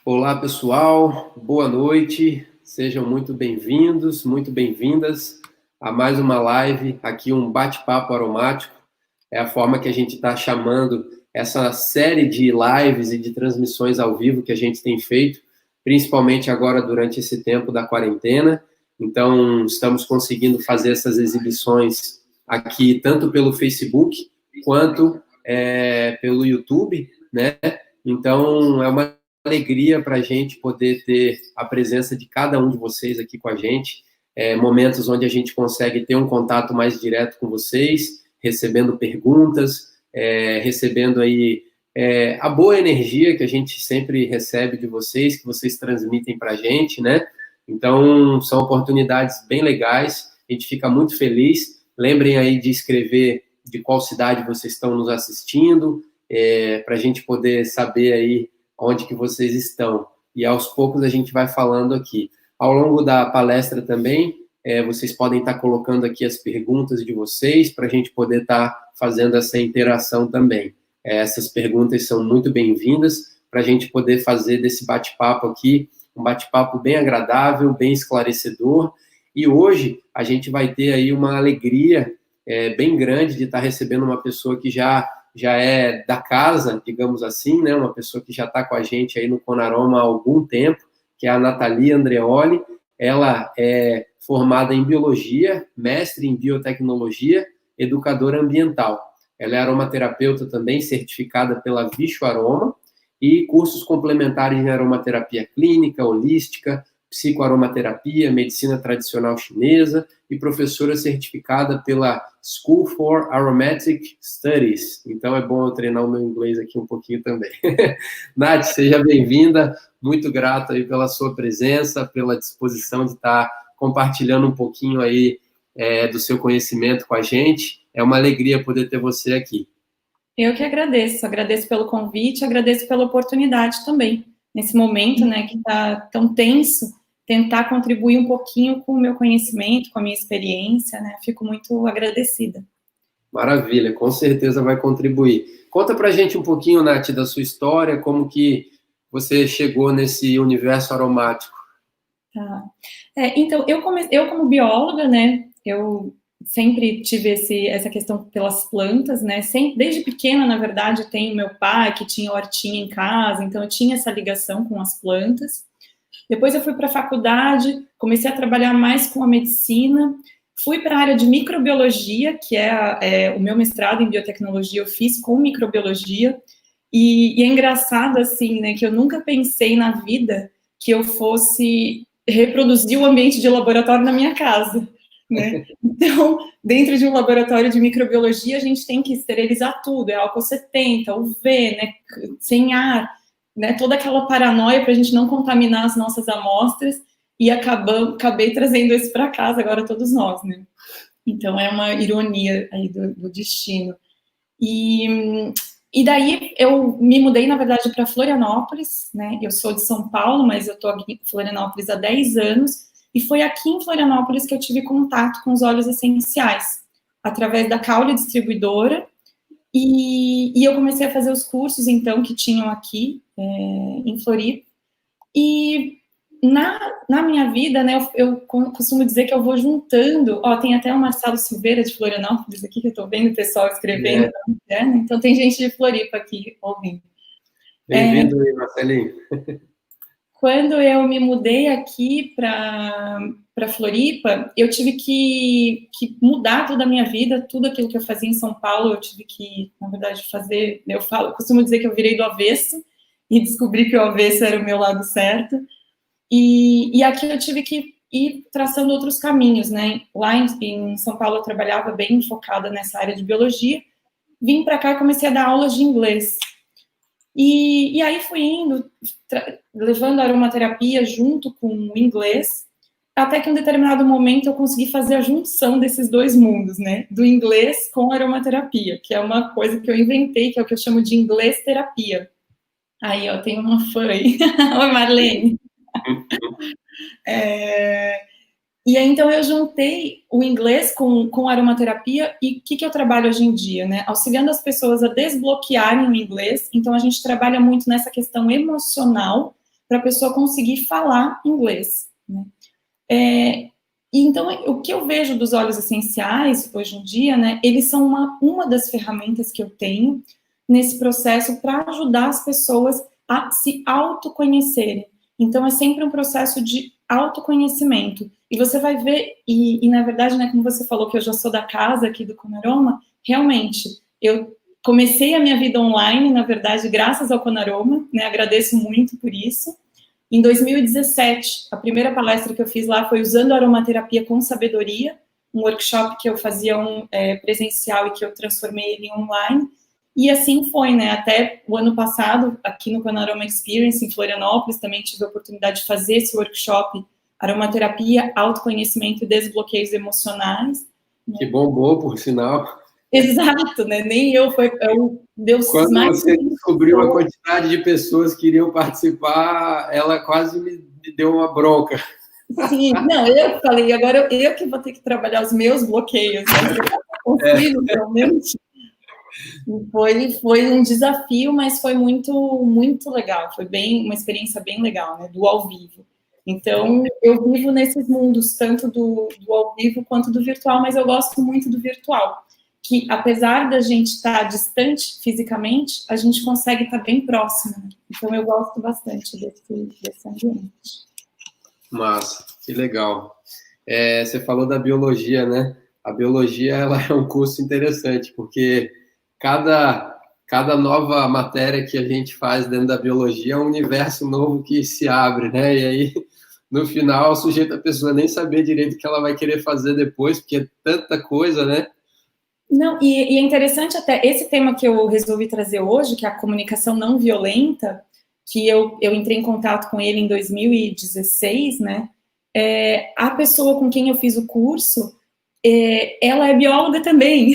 Olá, pessoal. Boa noite. Sejam muito bem-vindos, muito bem-vindas a mais uma live, aqui um bate-papo aromático. É a forma que a gente está chamando essa série de lives e de transmissões ao vivo que a gente tem feito, principalmente agora durante esse tempo da quarentena. Então, estamos conseguindo fazer essas exibições aqui, tanto pelo Facebook, quanto pelo YouTube, né? Então, é uma alegria para a gente poder ter a presença de cada um de vocês aqui com a gente, momentos onde a gente consegue ter um contato mais direto com vocês, recebendo perguntas, recebendo aí a boa energia que a gente sempre recebe de vocês, que vocês transmitem para a gente, né? Então, são oportunidades bem legais, a gente fica muito feliz. Lembrem aí de escrever de qual cidade vocês estão nos assistindo, para a gente poder saber aí onde que vocês estão. E aos poucos a gente vai falando aqui. Ao longo da palestra também, vocês podem estar colocando aqui as perguntas de vocês para a gente poder estar fazendo essa interação também. Essas perguntas são muito bem-vindas para a gente poder fazer desse bate-papo aqui um bate-papo bem agradável, bem esclarecedor. E hoje a gente vai ter aí uma alegria bem grande de estar recebendo uma pessoa que já é da casa, digamos assim, né? Uma pessoa que já está com a gente aí no Conaroma há algum tempo, que é a Nathalie Andreoli. Ela é formada em biologia, mestre em biotecnologia, educadora ambiental. Ela é aromaterapeuta também, certificada pela Vicho Aroma, e cursos complementares em aromaterapia clínica, holística, psicoaromaterapia, medicina tradicional chinesa e professora certificada pela School for Aromatic Studies. Então é bom eu treinar o meu inglês aqui um pouquinho também. Nath, seja bem-vinda, muito grato aí pela sua presença, pela disposição de estar compartilhando um pouquinho aí do seu conhecimento com a gente. É uma alegria poder ter você aqui. Eu que agradeço pelo convite, agradeço pela oportunidade também, nesse momento, né, que está tão tenso, tentar contribuir um pouquinho com o meu conhecimento, com a minha experiência, né, fico muito agradecida. Maravilha, com certeza vai contribuir. Conta pra gente um pouquinho, Nath, da sua história, como que você chegou nesse universo aromático. Tá. Então, eu como bióloga, né, eu sempre tive essa questão pelas plantas, né, desde pequena, na verdade, tenho meu pai que tinha hortinha em casa, então eu tinha essa ligação com as plantas. Depois eu fui para a faculdade, comecei a trabalhar mais com a medicina, fui para a área de microbiologia, que é o meu mestrado em biotecnologia, eu fiz com microbiologia, e é engraçado, assim, né, que eu nunca pensei na vida que eu fosse reproduzir o ambiente de laboratório na minha casa, né? Então, dentro de um laboratório de microbiologia, a gente tem que esterilizar tudo, é álcool 70, UV, né, sem ar, né, toda aquela paranoia para a gente não contaminar as nossas amostras, e acabei trazendo isso para casa, agora todos nós, né? Então, é uma ironia aí do destino. E daí eu me mudei, na verdade, para Florianópolis, né? Eu sou de São Paulo, mas eu estou aqui em Florianópolis há 10 anos, e foi aqui em Florianópolis que eu tive contato com os óleos essenciais, através da Caule Distribuidora, e eu comecei a fazer os cursos, então, que tinham aqui em Floripa, e na minha vida, né, eu costumo dizer que eu vou juntando, tem até o Marcelo Silveira de Florianópolis aqui, que eu estou vendo o pessoal escrevendo, né? Então tem gente de Floripa aqui ouvindo. Bem-vindo aí, Marcelinho. Quando eu me mudei aqui para Floripa, eu tive que mudar toda a minha vida, tudo aquilo que eu fazia em São Paulo, eu tive que, na verdade, fazer, eu costumo dizer que eu virei do avesso, e descobri que o avesso era o meu lado certo, e aqui eu tive que ir traçando outros caminhos, né? Lá em São Paulo eu trabalhava bem focada nessa área de biologia, vim para cá e comecei a dar aulas de inglês. E aí fui indo, levando a aromaterapia junto com o inglês, até que em um determinado momento eu consegui fazer a junção desses dois mundos, né? Do inglês com a aromaterapia, que é uma coisa que eu inventei, que é o que eu chamo de inglês terapia. Aí, ó, tem uma fã aí. Oi, Marlene. E aí, então, eu juntei o inglês com a aromaterapia, e o que eu trabalho hoje em dia, né? Auxiliando as pessoas a desbloquearem o inglês. Então, a gente trabalha muito nessa questão emocional, para a pessoa conseguir falar inglês, né? Então, o que eu vejo dos óleos essenciais, hoje em dia, né, eles são uma das ferramentas que eu tenho nesse processo para ajudar as pessoas a se autoconhecerem. Então, é sempre um processo de autoconhecimento. E você vai ver, e na verdade, né, como você falou que eu já sou da casa aqui do Conaroma, realmente, eu comecei a minha vida online, na verdade, graças ao Conaroma, né, agradeço muito por isso. Em 2017, a primeira palestra que eu fiz lá foi Usando a Aromaterapia com Sabedoria, um workshop que eu fazia presencial e que eu transformei ele em online. E assim foi, né? Até o ano passado, aqui no Panorama Experience, em Florianópolis, também tive a oportunidade de fazer esse workshop Aromaterapia, Autoconhecimento e Desbloqueios Emocionais. Que bombou, por sinal. Exato, né? Nem eu, deu Quando mais você descobriu a quantidade de pessoas que iriam participar, ela quase me deu uma bronca. Sim, não, eu falei, agora eu que vou ter que trabalhar os meus bloqueios, né? Eu consigo, realmente. Foi um desafio, mas foi muito, muito legal. Foi uma experiência bem legal, né? Do ao vivo. Então, eu vivo nesses mundos, tanto do ao vivo quanto do virtual, mas eu gosto muito do virtual. Que, apesar da gente estar distante fisicamente, a gente consegue estar bem próximo. Então, eu gosto bastante desse ambiente. Massa, que legal. Você falou da biologia, né? A biologia, ela é um curso interessante, porque cada nova matéria que a gente faz dentro da biologia é um universo novo que se abre, né? E aí, no final, sujeito a pessoa nem saber direito o que ela vai querer fazer depois, porque é tanta coisa, né? Não, e é interessante até esse tema que eu resolvi trazer hoje, que é a comunicação não violenta, que eu entrei em contato com ele em 2016, né? A pessoa com quem eu fiz o curso, ela é bióloga também.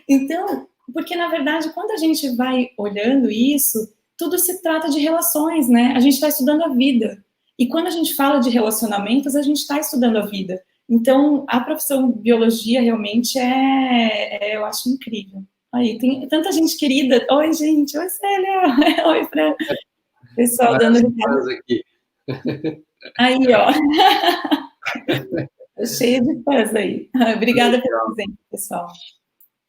Então, porque na verdade, quando a gente vai olhando isso, tudo se trata de relações, né? A gente está estudando a vida. E quando a gente fala de relacionamentos, a gente está estudando a vida. Então, a profissão biologia realmente eu acho incrível. Aí, tem tanta gente querida. Oi, gente. Oi, Célia. Oi, Fran. Pessoal dando recado. Aqui. Aí, ó. Cheio de fãs aí. Obrigada pelo presente, pessoal.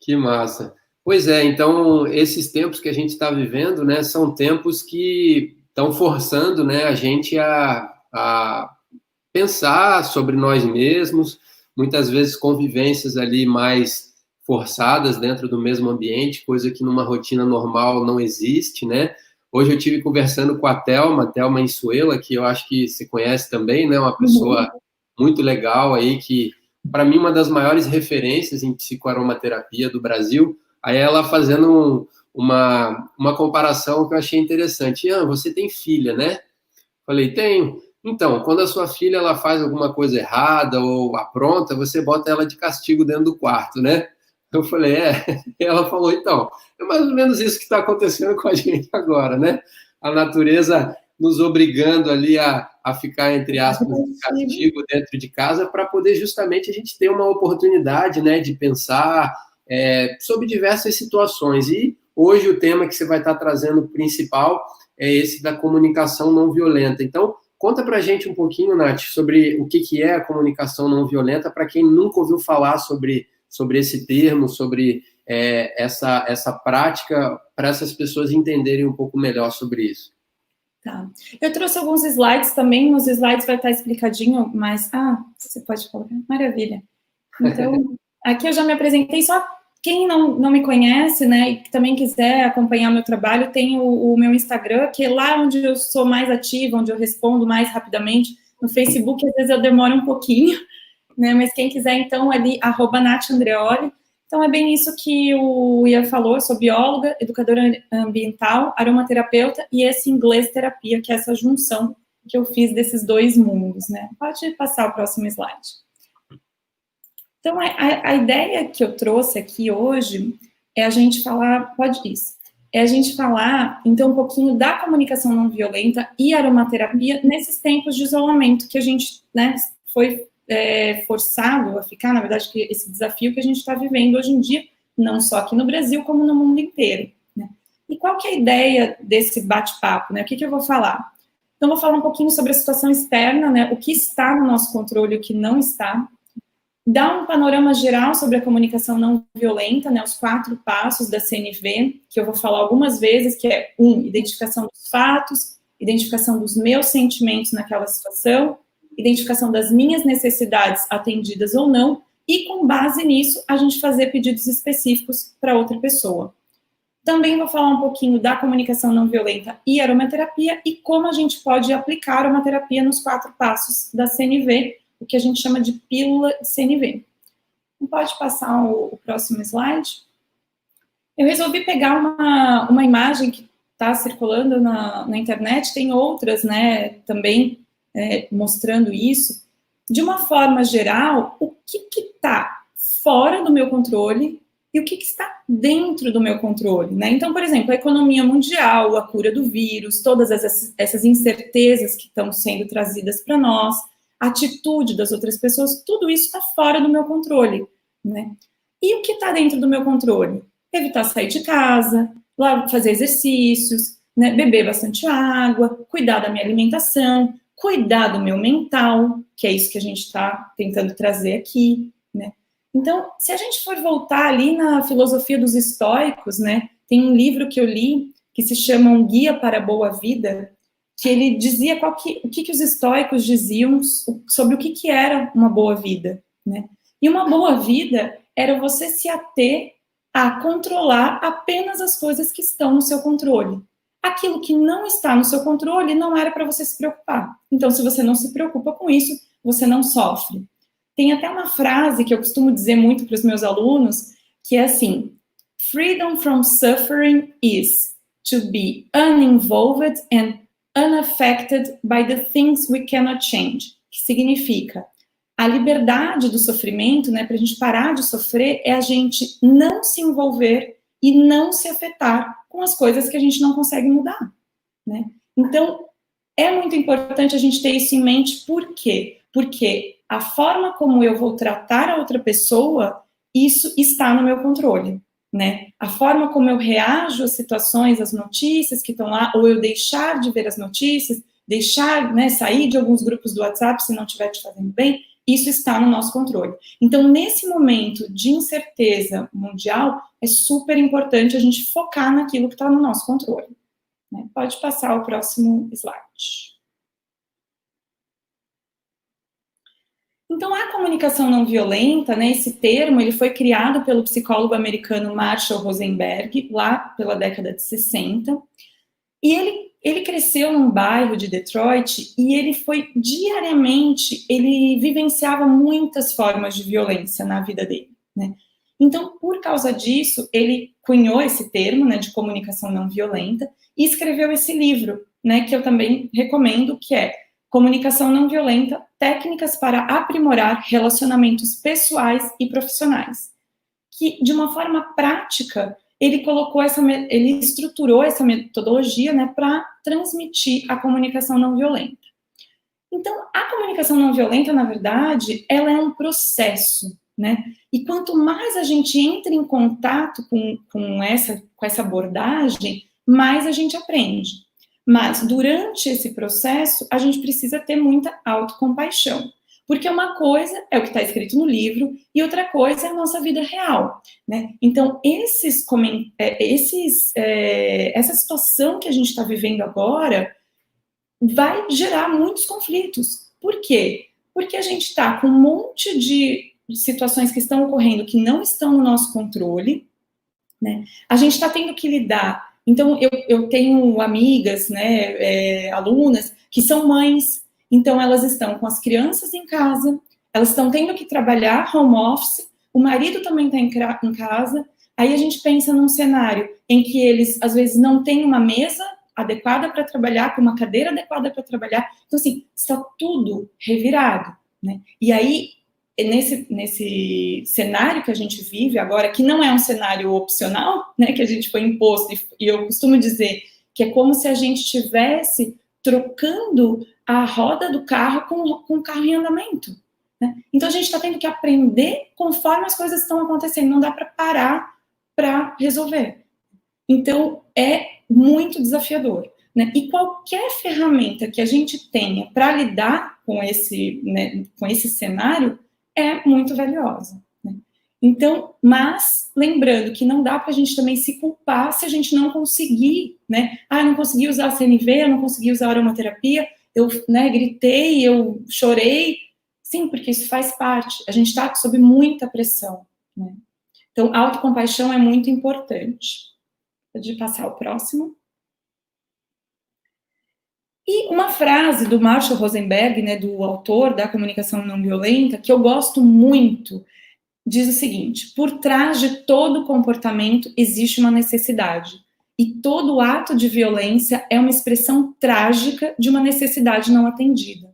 Que massa. Pois é, então, esses tempos que a gente está vivendo, né, são tempos que estão forçando, né, a gente a pensar sobre nós mesmos, muitas vezes convivências ali mais forçadas dentro do mesmo ambiente, coisa que numa rotina normal não existe, né? Hoje eu tive conversando com a Thelma Insuela, que eu acho que você conhece também, né? Uma pessoa muito legal aí, que para mim uma das maiores referências em psicoaromaterapia do Brasil. Aí ela fazendo uma comparação que eu achei interessante. Ian, você tem filha, né? Falei, tenho. Então, quando a sua filha ela faz alguma coisa errada ou apronta, você bota ela de castigo dentro do quarto, né? Eu falei, E ela falou, então, é mais ou menos isso que está acontecendo com a gente agora, né? A natureza nos obrigando ali a ficar, entre aspas, de castigo dentro de casa para poder justamente a gente ter uma oportunidade, né, de pensar sobre diversas situações. E hoje o tema que você vai estar trazendo principal é esse da comunicação não violenta. Então, conta pra gente um pouquinho, Nath, sobre o que é a comunicação não violenta, para quem nunca ouviu falar sobre esse termo, sobre essa prática, para essas pessoas entenderem um pouco melhor sobre isso. Tá. Eu trouxe alguns slides também, nos slides vai estar explicadinho, mas... você pode colocar? Maravilha. Então, aqui eu já me apresentei, só quem não me conhece, né, e que também quiser acompanhar o meu trabalho, tem o meu Instagram, que é lá onde eu sou mais ativa, onde eu respondo mais rapidamente. No Facebook, às vezes eu demoro um pouquinho, né, mas quem quiser, então, ali, @NathAndreoli. Então, é bem isso que o Ian falou, eu sou bióloga, educadora ambiental, aromaterapeuta e esse inglês terapia, que é essa junção que eu fiz desses dois mundos, né. Pode passar o próximo slide. Então, a ideia que eu trouxe aqui hoje é a gente falar, então, um pouquinho da comunicação não violenta e aromaterapia nesses tempos de isolamento que a gente, né, foi forçado a ficar, na verdade, que esse desafio que a gente está vivendo hoje em dia, não só aqui no Brasil, como no mundo inteiro, né? E qual que é a ideia desse bate-papo, né? O que eu vou falar? Então, vou falar um pouquinho sobre a situação externa, né, o que está no nosso controle e o que não está. Dar um panorama geral sobre a comunicação não violenta, né, os 4 passos da CNV, que eu vou falar algumas vezes, que é 1, identificação dos fatos, identificação dos meus sentimentos naquela situação, identificação das minhas necessidades atendidas ou não, e com base nisso, a gente fazer pedidos específicos para outra pessoa. Também vou falar um pouquinho da comunicação não violenta e aromaterapia e como a gente pode aplicar a aromaterapia nos 4 passos da CNV, o que a gente chama de pílula CNV. Não pode passar o próximo slide? Eu resolvi pegar uma imagem que está circulando na internet, tem outras, né, também mostrando isso. De uma forma geral, o que está fora do meu controle e o que está dentro do meu controle, né? Então, por exemplo, a economia mundial, a cura do vírus, todas essas incertezas que estão sendo trazidas para nós, a atitude das outras pessoas, tudo isso está fora do meu controle, né? E o que está dentro do meu controle? Evitar sair de casa, fazer exercícios, né? Beber bastante água, cuidar da minha alimentação, cuidar do meu mental, que é isso que a gente está tentando trazer aqui, né? Então, se a gente for voltar ali na filosofia dos estoicos, né? Tem um livro que eu li que se chama Um Guia para a Boa Vida, que ele dizia o que os estoicos diziam sobre o que era uma boa vida, né? E uma boa vida era você se ater a controlar apenas as coisas que estão no seu controle. Aquilo que não está no seu controle não era para você se preocupar. Então, se você não se preocupa com isso, você não sofre. Tem até uma frase que eu costumo dizer muito para os meus alunos, que é assim: freedom from suffering is to be uninvolved and unaffected by the things we cannot change. Que significa, a liberdade do sofrimento, né, para a gente parar de sofrer, é a gente não se envolver e não se afetar com as coisas que a gente não consegue mudar, né? Então, é muito importante a gente ter isso em mente. Por quê? Porque a forma como eu vou tratar a outra pessoa, isso está no meu controle, né? A forma como eu reajo às situações, às notícias que estão lá, ou eu deixar de ver as notícias, deixar, né, sair de alguns grupos do WhatsApp se não estiver te fazendo bem, isso está no nosso controle. Então, nesse momento de incerteza mundial, é super importante a gente focar naquilo que está no nosso controle, né? Pode passar o próximo slide. Então, a comunicação não violenta, né, esse termo, ele foi criado pelo psicólogo americano Marshall Rosenberg, lá pela década de 60, e ele cresceu num bairro de Detroit e ele foi diariamente, ele vivenciava muitas formas de violência na vida dele, né? Então, por causa disso, ele cunhou esse termo, né, de comunicação não violenta e escreveu esse livro, né, que eu também recomendo, que é Comunicação Não Violenta, Técnicas para Aprimorar Relacionamentos Pessoais e Profissionais, que, de uma forma prática, ele estruturou essa metodologia, né, para transmitir a comunicação não violenta. Então, a comunicação não violenta, na verdade, ela é um processo, né? E quanto mais a gente entra em contato com essa abordagem, mais a gente aprende. Mas, durante esse processo, a gente precisa ter muita autocompaixão. Porque uma coisa é o que está escrito no livro e outra coisa é a nossa vida real, né? Então, essa situação que a gente está vivendo agora vai gerar muitos conflitos. Por quê? Porque a gente está com um monte de situações que estão ocorrendo que não estão no nosso controle, né? A gente está tendo que lidar. Então, eu tenho amigas, né, alunas, que são mães. Então, elas estão com as crianças em casa, elas estão tendo que trabalhar home office, o marido também está em casa. Aí a gente pensa num cenário em que eles, às vezes, não têm uma mesa adequada para trabalhar, com uma cadeira adequada para trabalhar. Então, assim, está tudo revirado, né? E aí, nesse cenário que a gente vive agora, que não é um cenário opcional, né, que a gente foi imposto, e eu costumo dizer que é como se a gente estivesse trocando a roda do carro com o carro em andamento, né? Então, a gente está tendo que aprender conforme as coisas estão acontecendo, não dá para parar para resolver. Então, é muito desafiador. né? E qualquer ferramenta que a gente tenha para lidar com esse, né, com esse cenário é muito valiosa, né? Então, mas lembrando que não dá para a gente também se culpar se a gente não conseguir, né? Ah, eu não consegui usar a CNV, eu não consegui usar a aromaterapia, eu, né, gritei, eu chorei. Sim, porque isso faz parte. A gente está sob muita pressão, né? Então, autocompaixão é muito importante. Pode passar o próximo. E uma frase do Marshall Rosenberg, né, do autor da comunicação não violenta, que eu gosto muito, diz o seguinte: por trás de todo comportamento existe uma necessidade. E todo ato de violência é uma expressão trágica de uma necessidade não atendida.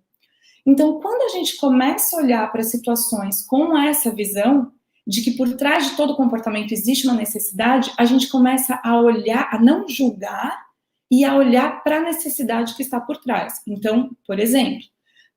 Então, quando a gente começa a olhar para situações com essa visão de que por trás de todo comportamento existe uma necessidade, a gente começa a olhar, a não julgar e a olhar para a necessidade que está por trás. Então, por exemplo,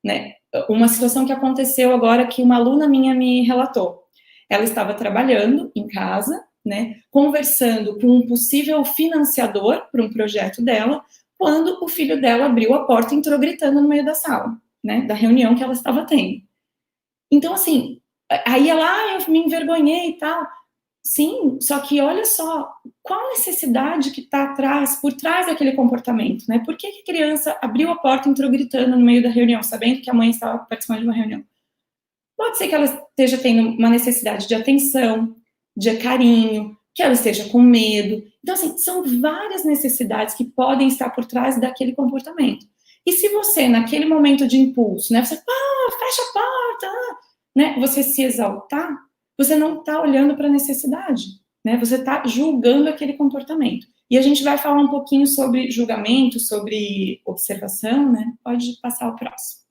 né, uma situação que aconteceu agora que uma aluna minha me relatou. Ela estava trabalhando em casa, né, conversando com um possível financiador para um projeto dela, quando o filho dela abriu a porta e entrou gritando no meio da sala, né, da reunião que ela estava tendo. Então, assim, aí ela, eu me envergonhei e tal. Sim, só que olha só, qual a necessidade que está atrás, por trás daquele comportamento, né? Por que a criança abriu a porta e entrou gritando no meio da reunião, sabendo que a mãe estava participando de uma reunião? Pode ser que ela esteja tendo uma necessidade de atenção, de carinho, que ela esteja com medo. Então, assim, são várias necessidades que podem estar por trás daquele comportamento. E se você, naquele momento de impulso, né, você, fecha a porta, né, você se exaltar, você não está olhando para a necessidade, né, você está julgando aquele comportamento. E a gente vai falar um pouquinho sobre julgamento, sobre observação, né, pode passar o próximo.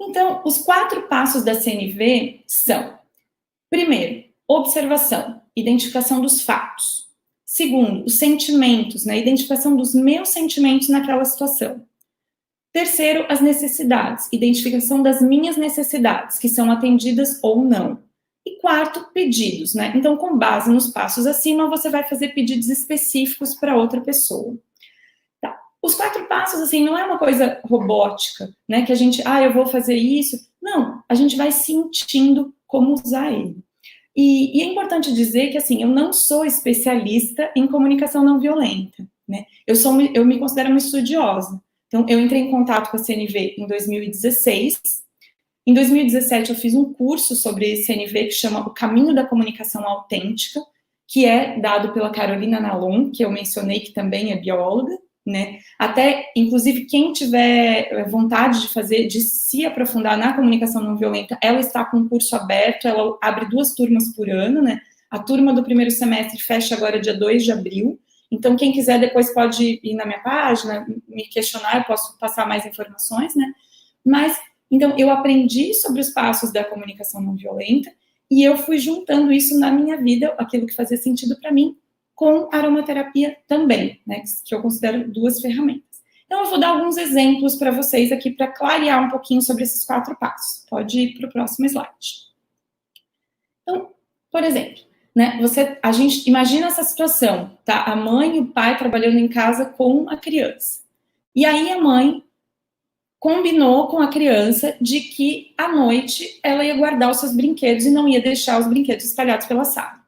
Então, os 4 passos da CNV são: primeiro, observação, identificação dos fatos. Segundo, os sentimentos, né, identificação dos meus sentimentos naquela situação. Terceiro, as necessidades, identificação das minhas necessidades, que são atendidas ou não. E quarto, pedidos, né? Então, com base nos passos acima, você vai fazer pedidos específicos para outra pessoa. Tá. Os 4 passos, assim, não é uma coisa robótica, né? Que a gente, eu vou fazer isso. Não, a gente vai sentindo como usar ele. E é importante dizer que, assim, eu não sou especialista em comunicação não violenta, né? Eu me considero uma estudiosa. Então, eu entrei em contato com a CNV em 2016. Em 2017, eu fiz um curso sobre CNV que chama O Caminho da Comunicação Autêntica, que é dado pela Carolina Nalon, que eu mencionei, que também é bióloga, né? Até, inclusive, quem tiver vontade de se aprofundar na comunicação não violenta, ela está com um curso aberto, ela abre 2 turmas por ano, né? A turma do primeiro semestre fecha agora dia 2 de abril. Então, quem quiser depois pode ir na minha página, me questionar, eu posso passar mais informações, né? Mas, então, eu aprendi sobre os passos da comunicação não violenta e eu fui juntando isso na minha vida, aquilo que fazia sentido para mim, com aromaterapia também, né? Que eu considero 2 ferramentas. Então, eu vou dar alguns exemplos para vocês aqui para clarear um pouquinho sobre esses 4 passos. Pode ir para o próximo slide. Então, por exemplo, né, a gente imagina essa situação, tá? A mãe e o pai trabalhando em casa com a criança. E aí a mãe combinou com a criança de que à noite ela ia guardar os seus brinquedos e não ia deixar os brinquedos espalhados pela sala.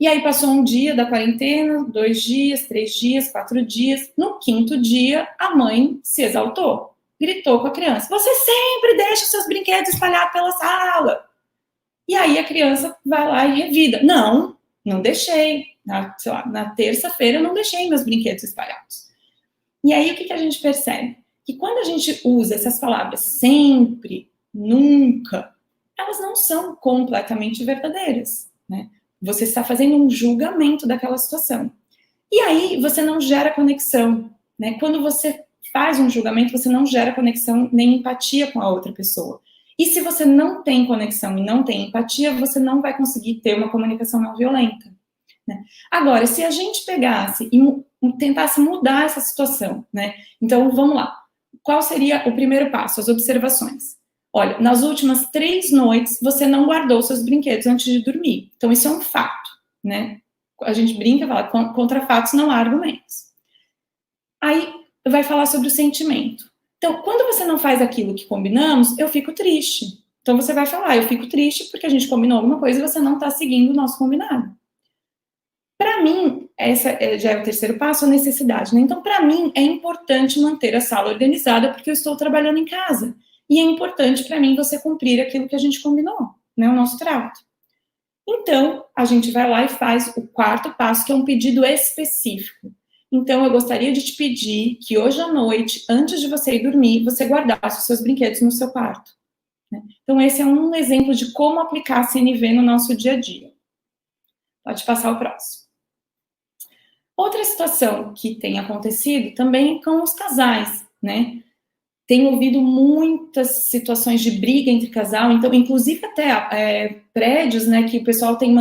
E aí passou um dia da quarentena, 2 dias, 3 dias, 4 dias. No 5º dia, a mãe se exaltou, gritou com a criança: "Você sempre deixa os seus brinquedos espalhados pela sala." E aí a criança vai lá e revida: não deixei. Na terça-feira eu não deixei meus brinquedos espalhados. E aí o que a gente percebe? Que quando a gente usa essas palavras sempre, nunca, elas não são completamente verdadeiras, né? Você está fazendo um julgamento daquela situação. E aí você não gera conexão, né? Quando você faz um julgamento, você não gera conexão nem empatia com a outra pessoa. E se você não tem conexão e não tem empatia, você não vai conseguir ter uma comunicação não violenta, né? Agora, se a gente pegasse e tentasse mudar essa situação, né? Então, vamos lá. Qual seria o primeiro passo? As observações. Olha, nas últimas 3 noites, você não guardou seus brinquedos antes de dormir. Então, isso é um fato, né? A gente brinca e fala, contra fatos não há argumentos. Aí vai falar sobre o sentimento. Então, quando você não faz aquilo que combinamos, eu fico triste. Então, você vai falar, eu fico triste porque a gente combinou alguma coisa e você não está seguindo o nosso combinado. Para mim, essa já é o terceiro passo, a necessidade, né? Então, para mim, é importante manter a sala organizada porque eu estou trabalhando em casa. E é importante para mim você cumprir aquilo que a gente combinou, né? O nosso trato. Então, a gente vai lá e faz o quarto passo, que é um pedido específico. Então, eu gostaria de te pedir que hoje à noite, antes de você ir dormir, você guardasse os seus brinquedos no seu quarto. Né? Então, esse é um exemplo de como aplicar a CNV no nosso dia a dia. Pode passar o próximo. Outra situação que tem acontecido também com os casais, né? Tenho ouvido muitas situações de briga entre casal, então, inclusive até prédios, né, que o pessoal tem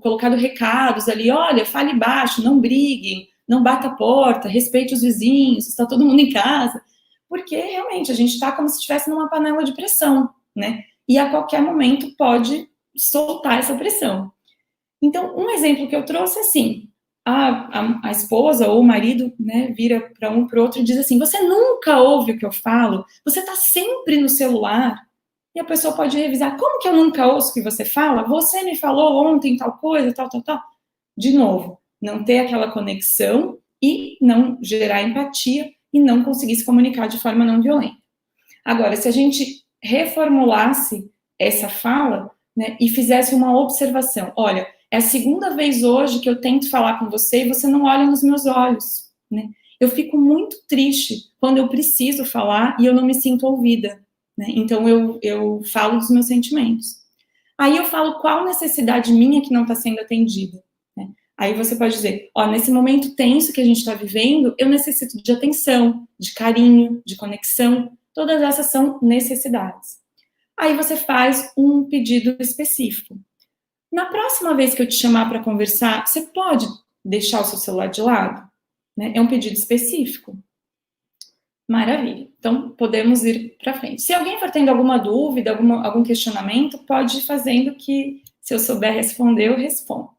colocado recados ali, olha, fale baixo, não briguem, não bata a porta, respeite os vizinhos, está todo mundo em casa, porque realmente a gente está como se estivesse numa panela de pressão, né, e a qualquer momento pode soltar essa pressão. Então, um exemplo que eu trouxe é assim, a esposa ou o marido, né, vira para um para o outro e diz assim, você nunca ouve o que eu falo, você está sempre no celular, e a pessoa pode revisar, como que eu nunca ouço o que você fala? Você me falou ontem tal coisa, tal. De novo, não ter aquela conexão e não gerar empatia e não conseguir se comunicar de forma não violenta. Agora, se a gente reformulasse essa fala, né, e fizesse uma observação, olha, é a segunda vez hoje que eu tento falar com você e você não olha nos meus olhos, né? Eu fico muito triste quando eu preciso falar e eu não me sinto ouvida, né? Então eu falo dos meus sentimentos. Aí eu falo qual necessidade minha que não está sendo atendida, né? Aí você pode dizer, ó, nesse momento tenso que a gente está vivendo, eu necessito de atenção, de carinho, de conexão. Todas essas são necessidades. Aí você faz um pedido específico. Na próxima vez que eu te chamar para conversar, você pode deixar o seu celular de lado? Né? É um pedido específico. Maravilha. Então, podemos ir para frente. Se alguém for tendo alguma dúvida, algum questionamento, pode ir fazendo que, se eu souber responder, eu respondo.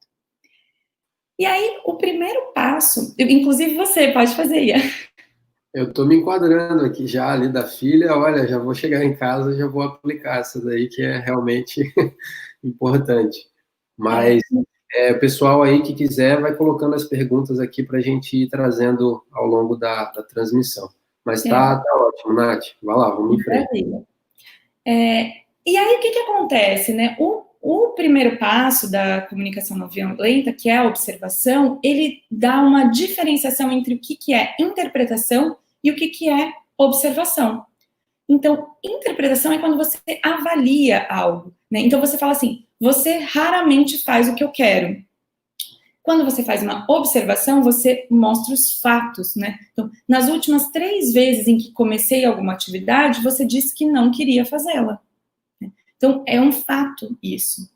E aí, o primeiro passo, inclusive você, pode fazer, Ian. Eu estou me enquadrando aqui já ali da filha, olha, já vou chegar em casa, já vou aplicar essa daí que é realmente importante. Mas o pessoal aí que quiser vai colocando as perguntas aqui para a gente ir trazendo ao longo da transmissão. Mas tá ótimo, Nath. Vai lá, vamos em frente. E aí, o que acontece, né? O primeiro passo da comunicação não violenta, que é a observação, ele dá uma diferenciação entre o que é interpretação e o que é observação. Então, interpretação é quando você avalia algo, né? Então, você fala assim, você raramente faz o que eu quero. Quando você faz uma observação, você mostra os fatos, né? Então, nas últimas 3 vezes em que comecei alguma atividade, você disse que não queria fazê-la. Então, é um fato isso.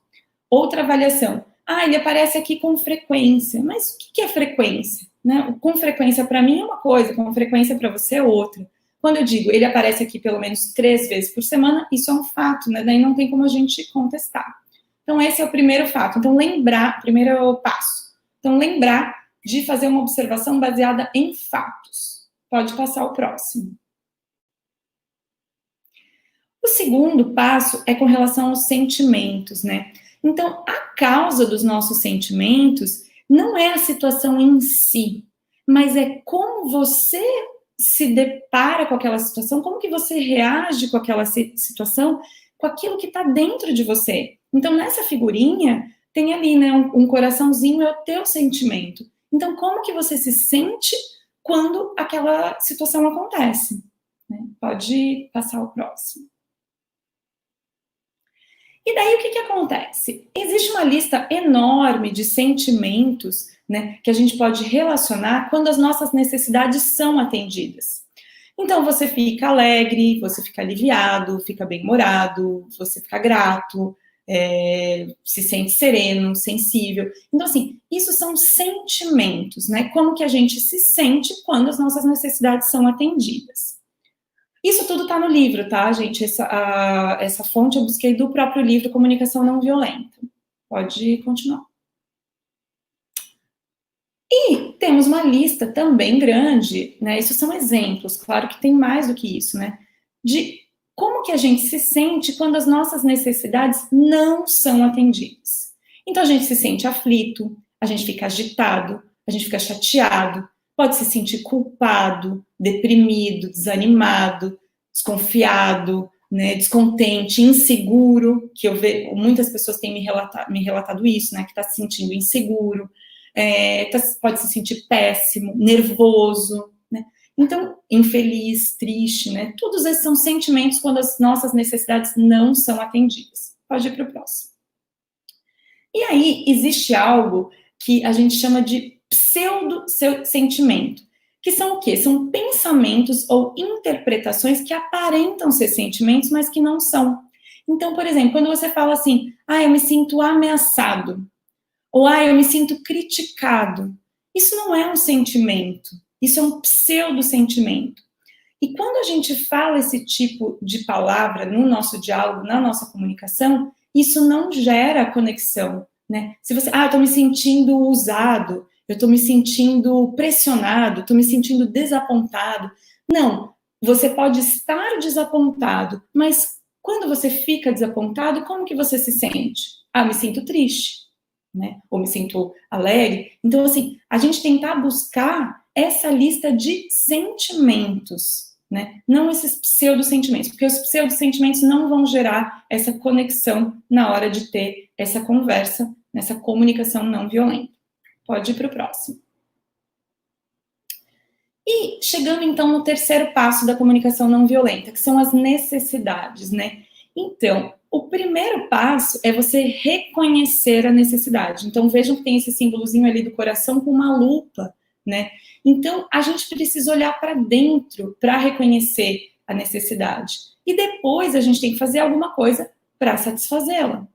Outra avaliação. Ele aparece aqui com frequência. Mas o que é frequência? Né? Com frequência para mim é uma coisa, com frequência para você é outra. Quando eu digo, ele aparece aqui pelo menos 3 vezes por semana, isso é um fato, né? Daí não tem como a gente contestar. Então, esse é o primeiro fato. Então, primeiro passo. Então, lembrar de fazer uma observação baseada em fatos. Pode passar o próximo. O segundo passo é com relação aos sentimentos, né? Então, a causa dos nossos sentimentos não é a situação em si, mas é como você se depara com aquela situação, como que você reage com aquela situação, com aquilo que está dentro de você. Então, nessa figurinha, tem ali, né, um coraçãozinho, é o teu sentimento. Então, como que você se sente quando aquela situação acontece? Né? Pode passar o próximo. E daí, o que acontece? Existe uma lista enorme de sentimentos, né, que a gente pode relacionar quando as nossas necessidades são atendidas. Então, você fica alegre, você fica aliviado, fica bem-humorado, você fica grato, se sente sereno, sensível. Então, assim, isso são sentimentos, né? Como que a gente se sente quando as nossas necessidades são atendidas. Isso tudo está no livro, tá, gente? Essa fonte eu busquei do próprio livro Comunicação Não Violenta. Pode continuar. E temos uma lista também grande, né? Isso são exemplos, claro que tem mais do que isso, né? De como que a gente se sente quando as nossas necessidades não são atendidas. Então a gente se sente aflito, a gente fica agitado, a gente fica chateado, pode se sentir culpado, deprimido, desanimado, desconfiado, né, descontente, inseguro, que eu vejo, muitas pessoas têm me relatado isso, né, que está se sentindo inseguro, pode se sentir péssimo, nervoso, né? Então, infeliz, triste, né? Todos esses são sentimentos quando as nossas necessidades não são atendidas. Pode ir para o próximo. E aí, existe algo que a gente chama de pseudo-sentimento, que são o quê? São pensamentos ou interpretações que aparentam ser sentimentos, mas que não são. Então, por exemplo, quando você fala assim, eu me sinto ameaçado, ou eu me sinto criticado, isso não é um sentimento, isso é um pseudo-sentimento. E quando a gente fala esse tipo de palavra no nosso diálogo, na nossa comunicação, isso não gera conexão, né? Se você, eu tô me sentindo usado, eu tô me sentindo pressionado, tô me sentindo desapontado. Não, você pode estar desapontado, mas quando você fica desapontado, como que você se sente? Me sinto triste, né? Ou me sinto alegre. Então, assim, a gente tentar buscar essa lista de sentimentos, né? Não esses pseudo-sentimentos, porque os pseudo-sentimentos não vão gerar essa conexão na hora de ter essa conversa, nessa comunicação não violenta. Pode ir para o próximo. E chegando, então, no terceiro passo da comunicação não violenta, que são as necessidades, né? Então, o primeiro passo é você reconhecer a necessidade. Então, vejam que tem esse símbolozinho ali do coração com uma lupa, né? Então, a gente precisa olhar para dentro para reconhecer a necessidade. E depois a gente tem que fazer alguma coisa para satisfazê-la.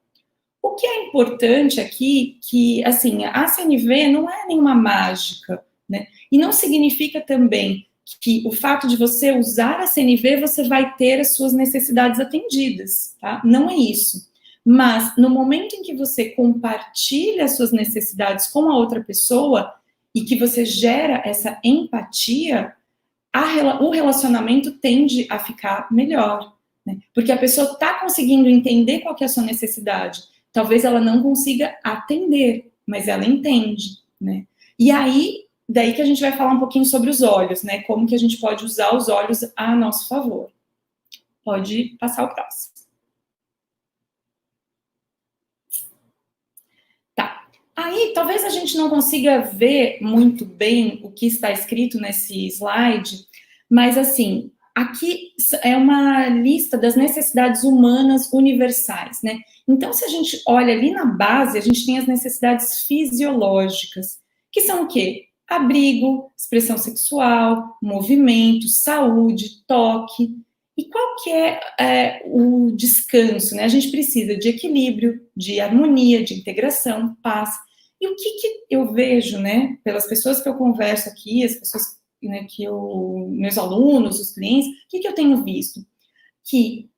O que é importante aqui, que, assim, a CNV não é nenhuma mágica, né? E não significa também que o fato de você usar a CNV, você vai ter as suas necessidades atendidas, tá? Não é isso. Mas, no momento em que você compartilha as suas necessidades com a outra pessoa e que você gera essa empatia, o relacionamento tende a ficar melhor, né? Porque a pessoa está conseguindo entender qual que é a sua necessidade. Talvez ela não consiga atender, mas ela entende, né? E aí, daí que a gente vai falar um pouquinho sobre os olhos, né? Como que a gente pode usar os olhos a nosso favor. Pode passar o próximo. Tá. Aí, talvez a gente não consiga ver muito bem o que está escrito nesse slide, mas, assim, aqui é uma lista das necessidades humanas universais, né? Então, se a gente olha ali na base, a gente tem as necessidades fisiológicas, que são o quê? Abrigo, expressão sexual, movimento, saúde, toque. E qual que é o descanso, né? A gente precisa de equilíbrio, de harmonia, de integração, paz. E o que eu vejo, né, pelas pessoas que eu converso aqui, as pessoas, né, meus alunos, os clientes, o que eu tenho visto? Que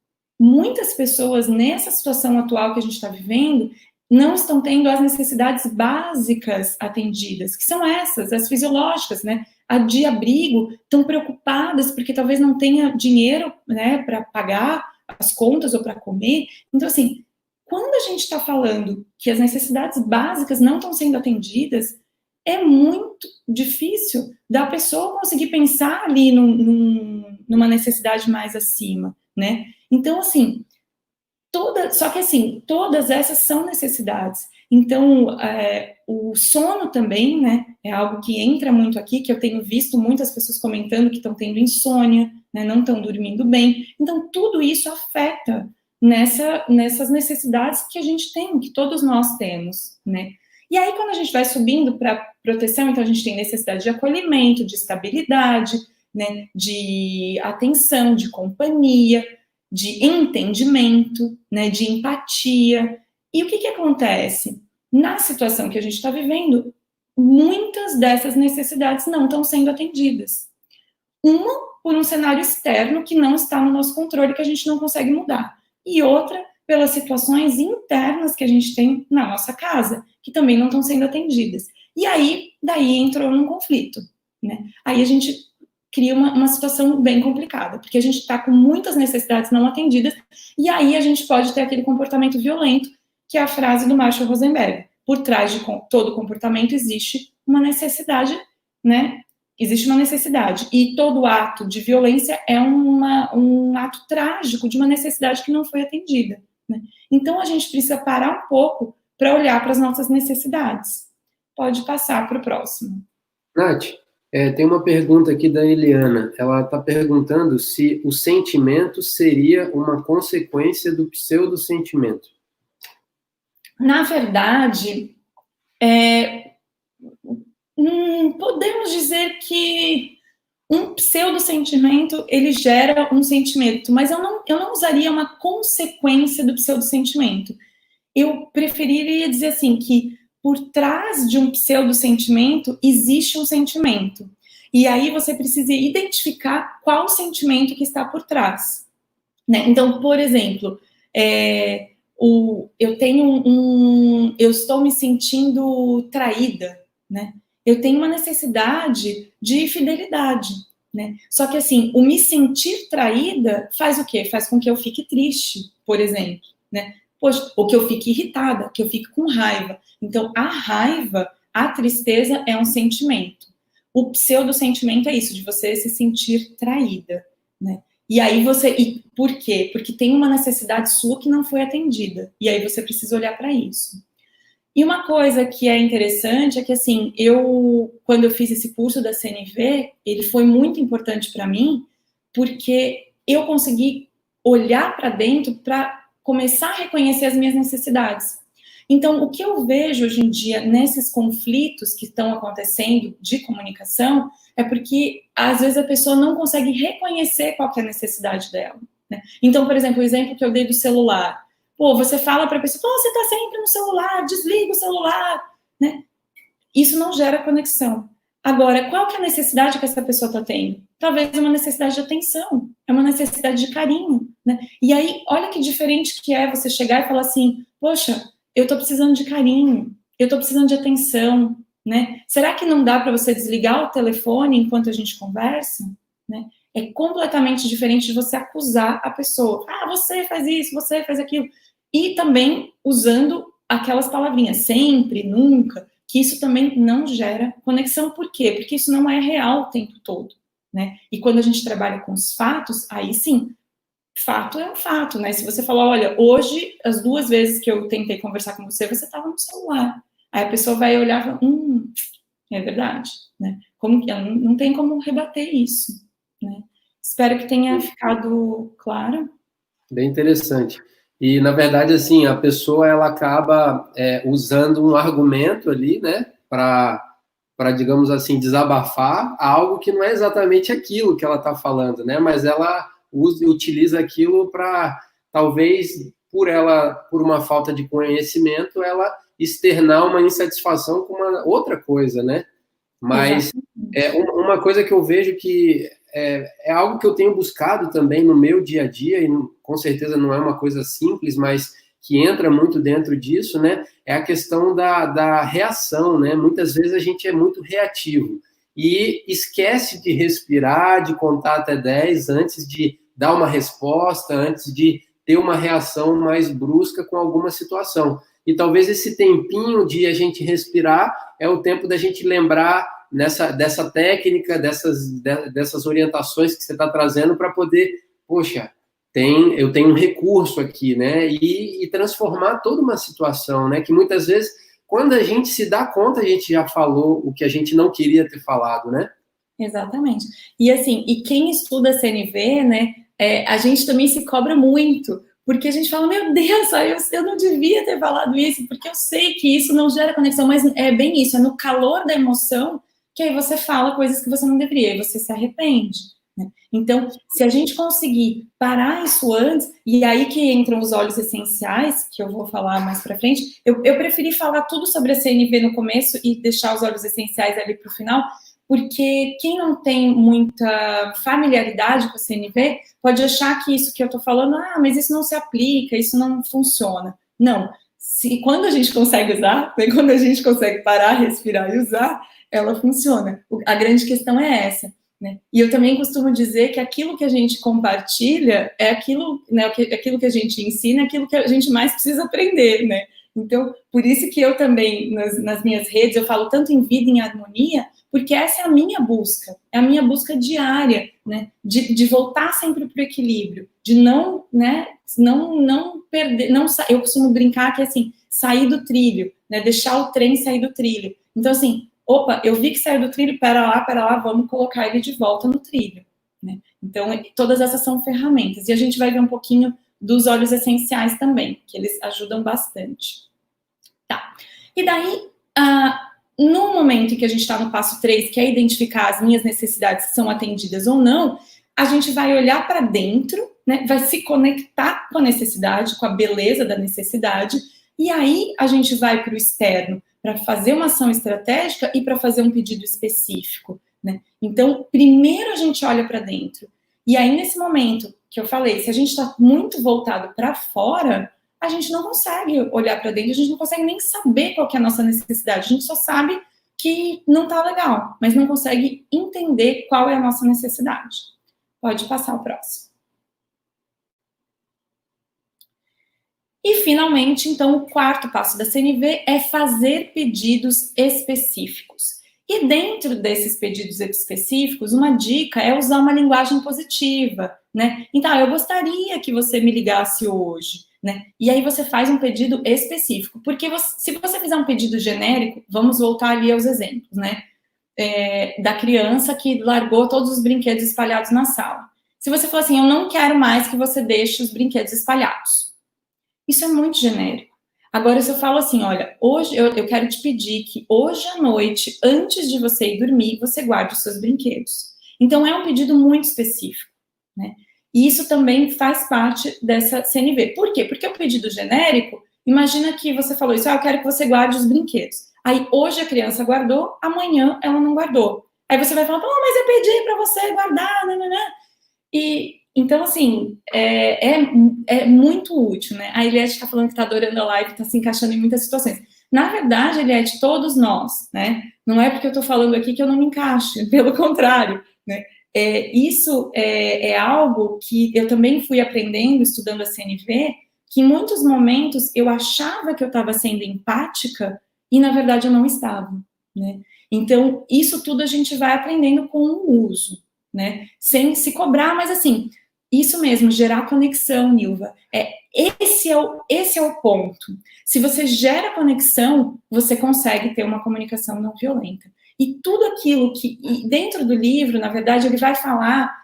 muitas pessoas nessa situação atual que a gente está vivendo não estão tendo as necessidades básicas atendidas, que são essas, as fisiológicas, né? A de abrigo, estão preocupadas porque talvez não tenha dinheiro, né, para pagar as contas ou para comer. Então, assim, quando a gente está falando que as necessidades básicas não estão sendo atendidas, é muito difícil da pessoa conseguir pensar ali numa necessidade mais acima, né? Então, assim, só que assim, todas essas são necessidades. Então, o sono também, né, é algo que entra muito aqui, que eu tenho visto muitas pessoas comentando que estão tendo insônia, né, não estão dormindo bem. Então, tudo isso afeta nessas necessidades que a gente tem, que todos nós temos, né. E aí, quando a gente vai subindo para proteção, então a gente tem necessidade de acolhimento, de estabilidade, né, de atenção, de companhia, de entendimento, né, de empatia. E o que acontece? Na situação que a gente está vivendo, muitas dessas necessidades não estão sendo atendidas. Uma, por um cenário externo que não está no nosso controle, que a gente não consegue mudar. E outra, pelas situações internas que a gente tem na nossa casa, que também não estão sendo atendidas. E aí, daí entrou num conflito, né? Aí a gente cria uma situação bem complicada, porque a gente está com muitas necessidades não atendidas, e aí a gente pode ter aquele comportamento violento, que é a frase do Marshall Rosenberg. Por trás de todo comportamento existe uma necessidade, né? Existe uma necessidade. E todo ato de violência é um ato trágico de uma necessidade que não foi atendida, né? Então a gente precisa parar um pouco para olhar para as nossas necessidades. Pode passar para o próximo. Nath, tem uma pergunta aqui da Eliana. Ela está perguntando se o sentimento seria uma consequência do pseudo-sentimento. Na verdade, podemos dizer que um pseudo-sentimento, ele gera um sentimento, mas eu não usaria uma consequência do pseudo-sentimento. Eu preferiria dizer assim, que por trás de um pseudo-sentimento existe um sentimento. E aí você precisa identificar qual sentimento que está por trás, né? Então, por exemplo, eu estou me sentindo traída, né? Eu tenho uma necessidade de fidelidade, né? Só que assim, o me sentir traída faz o quê? Faz com que eu fique triste, por exemplo, né? Poxa, ou que eu fique irritada, que eu fique com raiva. Então, a raiva, a tristeza é um sentimento. O pseudo-sentimento é isso, de você se sentir traída, né? E aí e por quê? Porque tem uma necessidade sua que não foi atendida. E aí você precisa olhar para isso. E uma coisa que é interessante é que, assim, quando eu fiz esse curso da CNV, ele foi muito importante para mim, porque eu consegui olhar para dentro para começar a reconhecer as minhas necessidades. Então, o que eu vejo hoje em dia nesses conflitos que estão acontecendo de comunicação é porque, às vezes, a pessoa não consegue reconhecer qual que é a necessidade dela, né? Então, por exemplo, o exemplo que eu dei do celular. Pô, você fala para a pessoa, pô, você está sempre no celular, desliga o celular, né? Isso não gera conexão. Agora, qual que é a necessidade que essa pessoa está tendo? Talvez uma necessidade de atenção, é uma necessidade de carinho, né? E aí, olha que diferente que é você chegar e falar assim, poxa, eu estou precisando de carinho, eu estou precisando de atenção, né? Será que não dá para você desligar o telefone enquanto a gente conversa, né? É completamente diferente de você acusar a pessoa. Ah, você faz isso, você faz aquilo. E também usando aquelas palavrinhas, sempre, nunca, que isso também não gera conexão. Por quê? Porque isso não é real o tempo todo, né? E quando a gente trabalha com os fatos, aí sim, fato é um fato, né? Se você falar, olha, hoje, as 2 vezes que eu tentei conversar com você, você estava no celular. Aí a pessoa vai olhar e falar, é verdade, né? Não tem como rebater isso, né? Espero que tenha ficado claro. Bem interessante. E, na verdade, assim, a pessoa, ela acaba usando um argumento ali, né, para, digamos assim, desabafar algo que não é exatamente aquilo que ela está falando, né, mas ela utiliza aquilo para, talvez, por uma falta de conhecimento, ela externar uma insatisfação com uma outra coisa, né? Mas uma coisa que eu vejo que é algo que eu tenho buscado também no meu dia a dia, e com certeza não é uma coisa simples, mas que entra muito dentro disso, né? É a questão da reação, né? Muitas vezes a gente é muito reativo e esquece de respirar, de contar até 10 antes de dar uma resposta, antes de ter uma reação mais brusca com alguma situação. E talvez esse tempinho de a gente respirar é o tempo da gente lembrar dessa técnica, dessas orientações que você está trazendo para poder, poxa, eu tenho um recurso aqui, né? E transformar toda uma situação, né? Que muitas vezes, quando a gente se dá conta, a gente já falou o que a gente não queria ter falado, né? Exatamente. E assim, quem estuda CNV, né? A gente também se cobra muito, porque a gente fala, meu Deus, eu não devia ter falado isso, porque eu sei que isso não gera conexão, mas é bem isso, é no calor da emoção que aí você fala coisas que você não deveria, e você se arrepende, né? Então, se a gente conseguir parar isso antes, e aí que entram os óleos essenciais, que eu vou falar mais pra frente, eu preferi falar tudo sobre a CNV no começo e deixar os óleos essenciais ali pro final, porque quem não tem muita familiaridade com a CNV pode achar que isso que eu tô falando, mas isso não se aplica, isso não funciona. Não. quando a gente consegue usar, né, quando a gente consegue parar, respirar e usar, ela funciona. A grande questão é essa. Né? E eu também costumo dizer que aquilo que a gente compartilha é aquilo, né, aquilo que a gente ensina, é aquilo que a gente mais precisa aprender, né? Então, por isso que eu também, nas minhas redes, eu falo tanto em vida em harmonia, porque essa é a minha busca, é a minha busca diária, né? De voltar sempre para o equilíbrio, de não, né, não perder, eu costumo brincar que é assim, sair do trilho, né? Deixar o trem sair do trilho. Então, assim, opa, eu vi que saiu do trilho, pera lá, vamos colocar ele de volta no trilho. Né? Então, todas essas são ferramentas. E a gente vai ver um pouquinho dos óleos essenciais também, que eles ajudam bastante. Tá. E daí, no momento em que a gente está no passo 3, que é identificar as minhas necessidades se são atendidas ou não, a gente vai olhar para dentro, né? Vai se conectar com a necessidade, com a beleza da necessidade, e aí a gente vai para o externo, para fazer uma ação estratégica e para fazer um pedido específico, né? Então, primeiro a gente olha para dentro. E aí, nesse momento que eu falei, se a gente está muito voltado para fora, a gente não consegue olhar para dentro, a gente não consegue nem saber qual que é a nossa necessidade. A gente só sabe que não está legal, mas não consegue entender qual é a nossa necessidade. Pode passar o próximo. E, finalmente, então, o quarto passo da CNV é fazer pedidos específicos. E dentro desses pedidos específicos, uma dica é usar uma linguagem positiva, né? Então, eu gostaria que você me ligasse hoje, né? E aí você faz um pedido específico. Porque se você fizer um pedido genérico, vamos voltar ali aos exemplos, né? Da criança que largou todos os brinquedos espalhados na sala. Se você for assim, eu não quero mais que você deixe os brinquedos espalhados. Isso é muito genérico. Agora, se eu falo assim, olha, hoje eu quero te pedir que hoje à noite, antes de você ir dormir, você guarde os seus brinquedos. Então, é um pedido muito específico, né? E isso também faz parte dessa CNV. Por quê? Porque o pedido genérico, imagina que você falou isso, eu quero que você guarde os brinquedos. Aí, hoje a criança guardou, amanhã ela não guardou. Aí você vai falar, mas eu pedi para você guardar, né? E então, assim, é muito útil, né? A Eliette está falando que está adorando a live, está se encaixando em muitas situações. Na verdade, Eliette, todos nós, né? Não é porque eu estou falando aqui que eu não me encaixo, pelo contrário, né? Isso é algo que eu também fui aprendendo, estudando a CNV, que em muitos momentos eu achava que eu estava sendo empática e, na verdade, eu não estava, né? Então, isso tudo a gente vai aprendendo com o uso, né? Sem se cobrar, mas assim, isso mesmo, gerar conexão, Nilva. Esse é o ponto. Se você gera conexão, você consegue ter uma comunicação não violenta. E tudo aquilo que, dentro do livro, na verdade, ele vai falar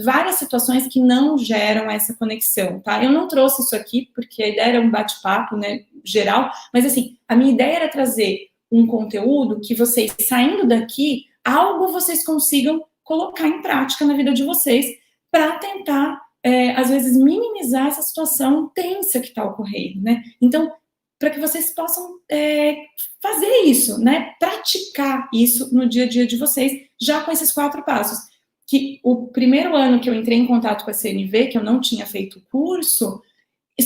várias situações que não geram essa conexão, tá? Eu não trouxe isso aqui, porque a ideia era um bate-papo, né, geral, mas assim, a minha ideia era trazer um conteúdo que vocês, saindo daqui, algo vocês consigam colocar em prática na vida de vocês, para tentar, às vezes, minimizar essa situação tensa que está ocorrendo, né? Então, para que vocês possam fazer isso, né? Praticar isso no dia a dia de vocês, já com esses 4 passos. Que o primeiro ano que eu entrei em contato com a CNV, que eu não tinha feito o curso,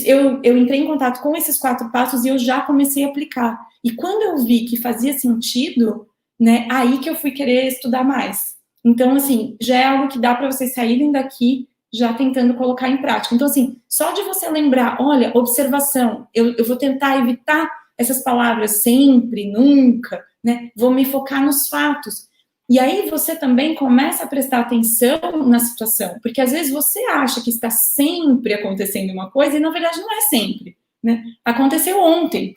eu entrei em contato com esses 4 passos e eu já comecei a aplicar. E quando eu vi que fazia sentido, né? Aí que eu fui querer estudar mais. Então, assim, já é algo que dá para vocês saírem daqui já tentando colocar em prática. Então, assim, só de você lembrar, olha, observação, eu vou tentar evitar essas palavras sempre, nunca, né? Vou me focar nos fatos. E aí você também começa a prestar atenção na situação, porque às vezes você acha que está sempre acontecendo uma coisa e na verdade não é sempre, né? Aconteceu ontem,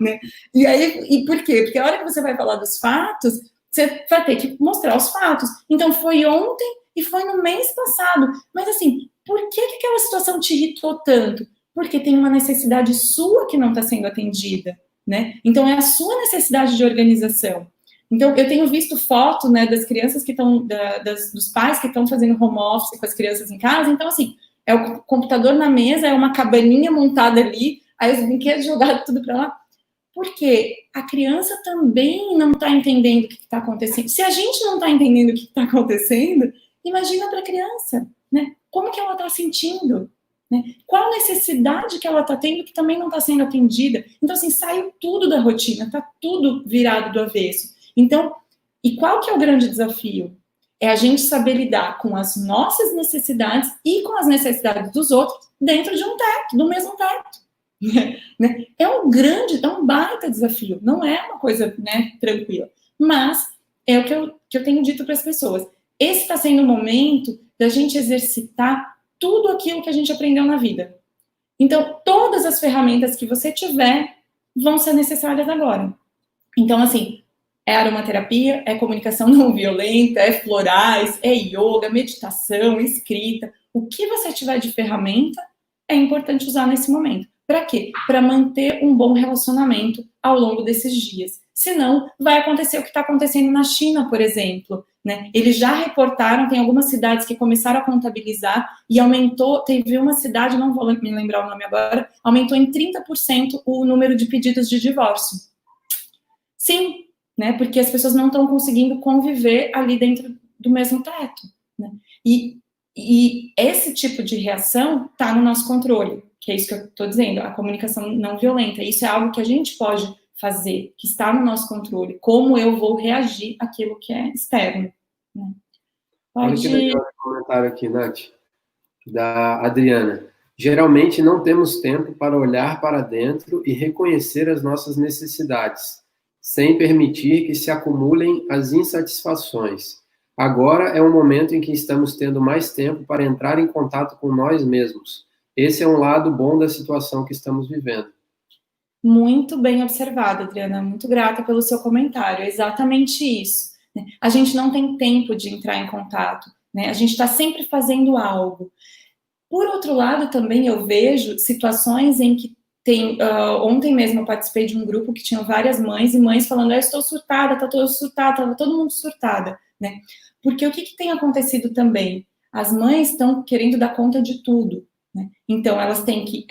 né? E aí, e por quê? Porque a hora que você vai falar dos fatos, você vai ter que mostrar os fatos. Então, foi ontem e foi no mês passado. Mas, assim, por que aquela situação te irritou tanto? Porque tem uma necessidade sua que não está sendo atendida, né? Então, é a sua necessidade de organização. Então, eu tenho visto foto, né, das crianças que estão, dos pais que estão fazendo home office com as crianças em casa. Então, assim, é o computador na mesa, é uma cabaninha montada ali, aí os brinquedos jogados tudo para lá. Porque a criança também não está entendendo o que está acontecendo. Se a gente não está entendendo o que está acontecendo, imagina para a criança, né? Como que ela está sentindo? né? Qual necessidade que ela está tendo que também não está sendo atendida? Então, assim, saiu tudo da rotina, está tudo virado do avesso. Então, e qual que é o grande desafio? É a gente saber lidar com as nossas necessidades e com as necessidades dos outros dentro de um teto, do mesmo teto. Né? É um baita desafio, não é uma coisa, né, tranquila. Mas é o que eu tenho dito para as pessoas. Esse está sendo o momento da gente exercitar tudo aquilo que a gente aprendeu na vida. Então, todas as ferramentas que você tiver vão ser necessárias agora. Então, assim, é aromaterapia, é comunicação não violenta, é florais, é yoga, meditação, escrita. O que você tiver de ferramenta é importante usar nesse momento. Para quê? Para manter um bom relacionamento ao longo desses dias. Senão, vai acontecer o que está acontecendo na China, por exemplo. Né? Eles já reportaram, tem algumas cidades que começaram a contabilizar e aumentou, teve uma cidade, não vou me lembrar o nome agora, aumentou em 30% o número de pedidos de divórcio. Sim, né? Porque as pessoas não estão conseguindo conviver ali dentro do mesmo teto. Né? E esse tipo de reação está no nosso controle, que é isso que eu estou dizendo, a comunicação não violenta. Isso é algo que a gente pode fazer, que está no nosso controle. Como eu vou reagir àquilo que é externo. Né? Olha que legal esse comentário aqui, Nath, da Adriana. Geralmente não temos tempo para olhar para dentro e reconhecer as nossas necessidades, sem permitir que se acumulem as insatisfações. Agora é o momento em que estamos tendo mais tempo para entrar em contato com nós mesmos. Esse é um lado bom da situação que estamos vivendo. Muito bem observado, Adriana. Muito grata pelo seu comentário. É exatamente isso. Né? A gente não tem tempo de entrar em contato. Né? A gente está sempre fazendo algo. Por outro lado, também eu vejo situações em que tem... ontem mesmo eu participei de um grupo que tinha várias mães e mães falando, eu estou surtada, está todo surtada, está todo mundo surtada. Né? Porque o que tem acontecido também? As mães estão querendo dar conta de tudo. Né? Então, elas têm que...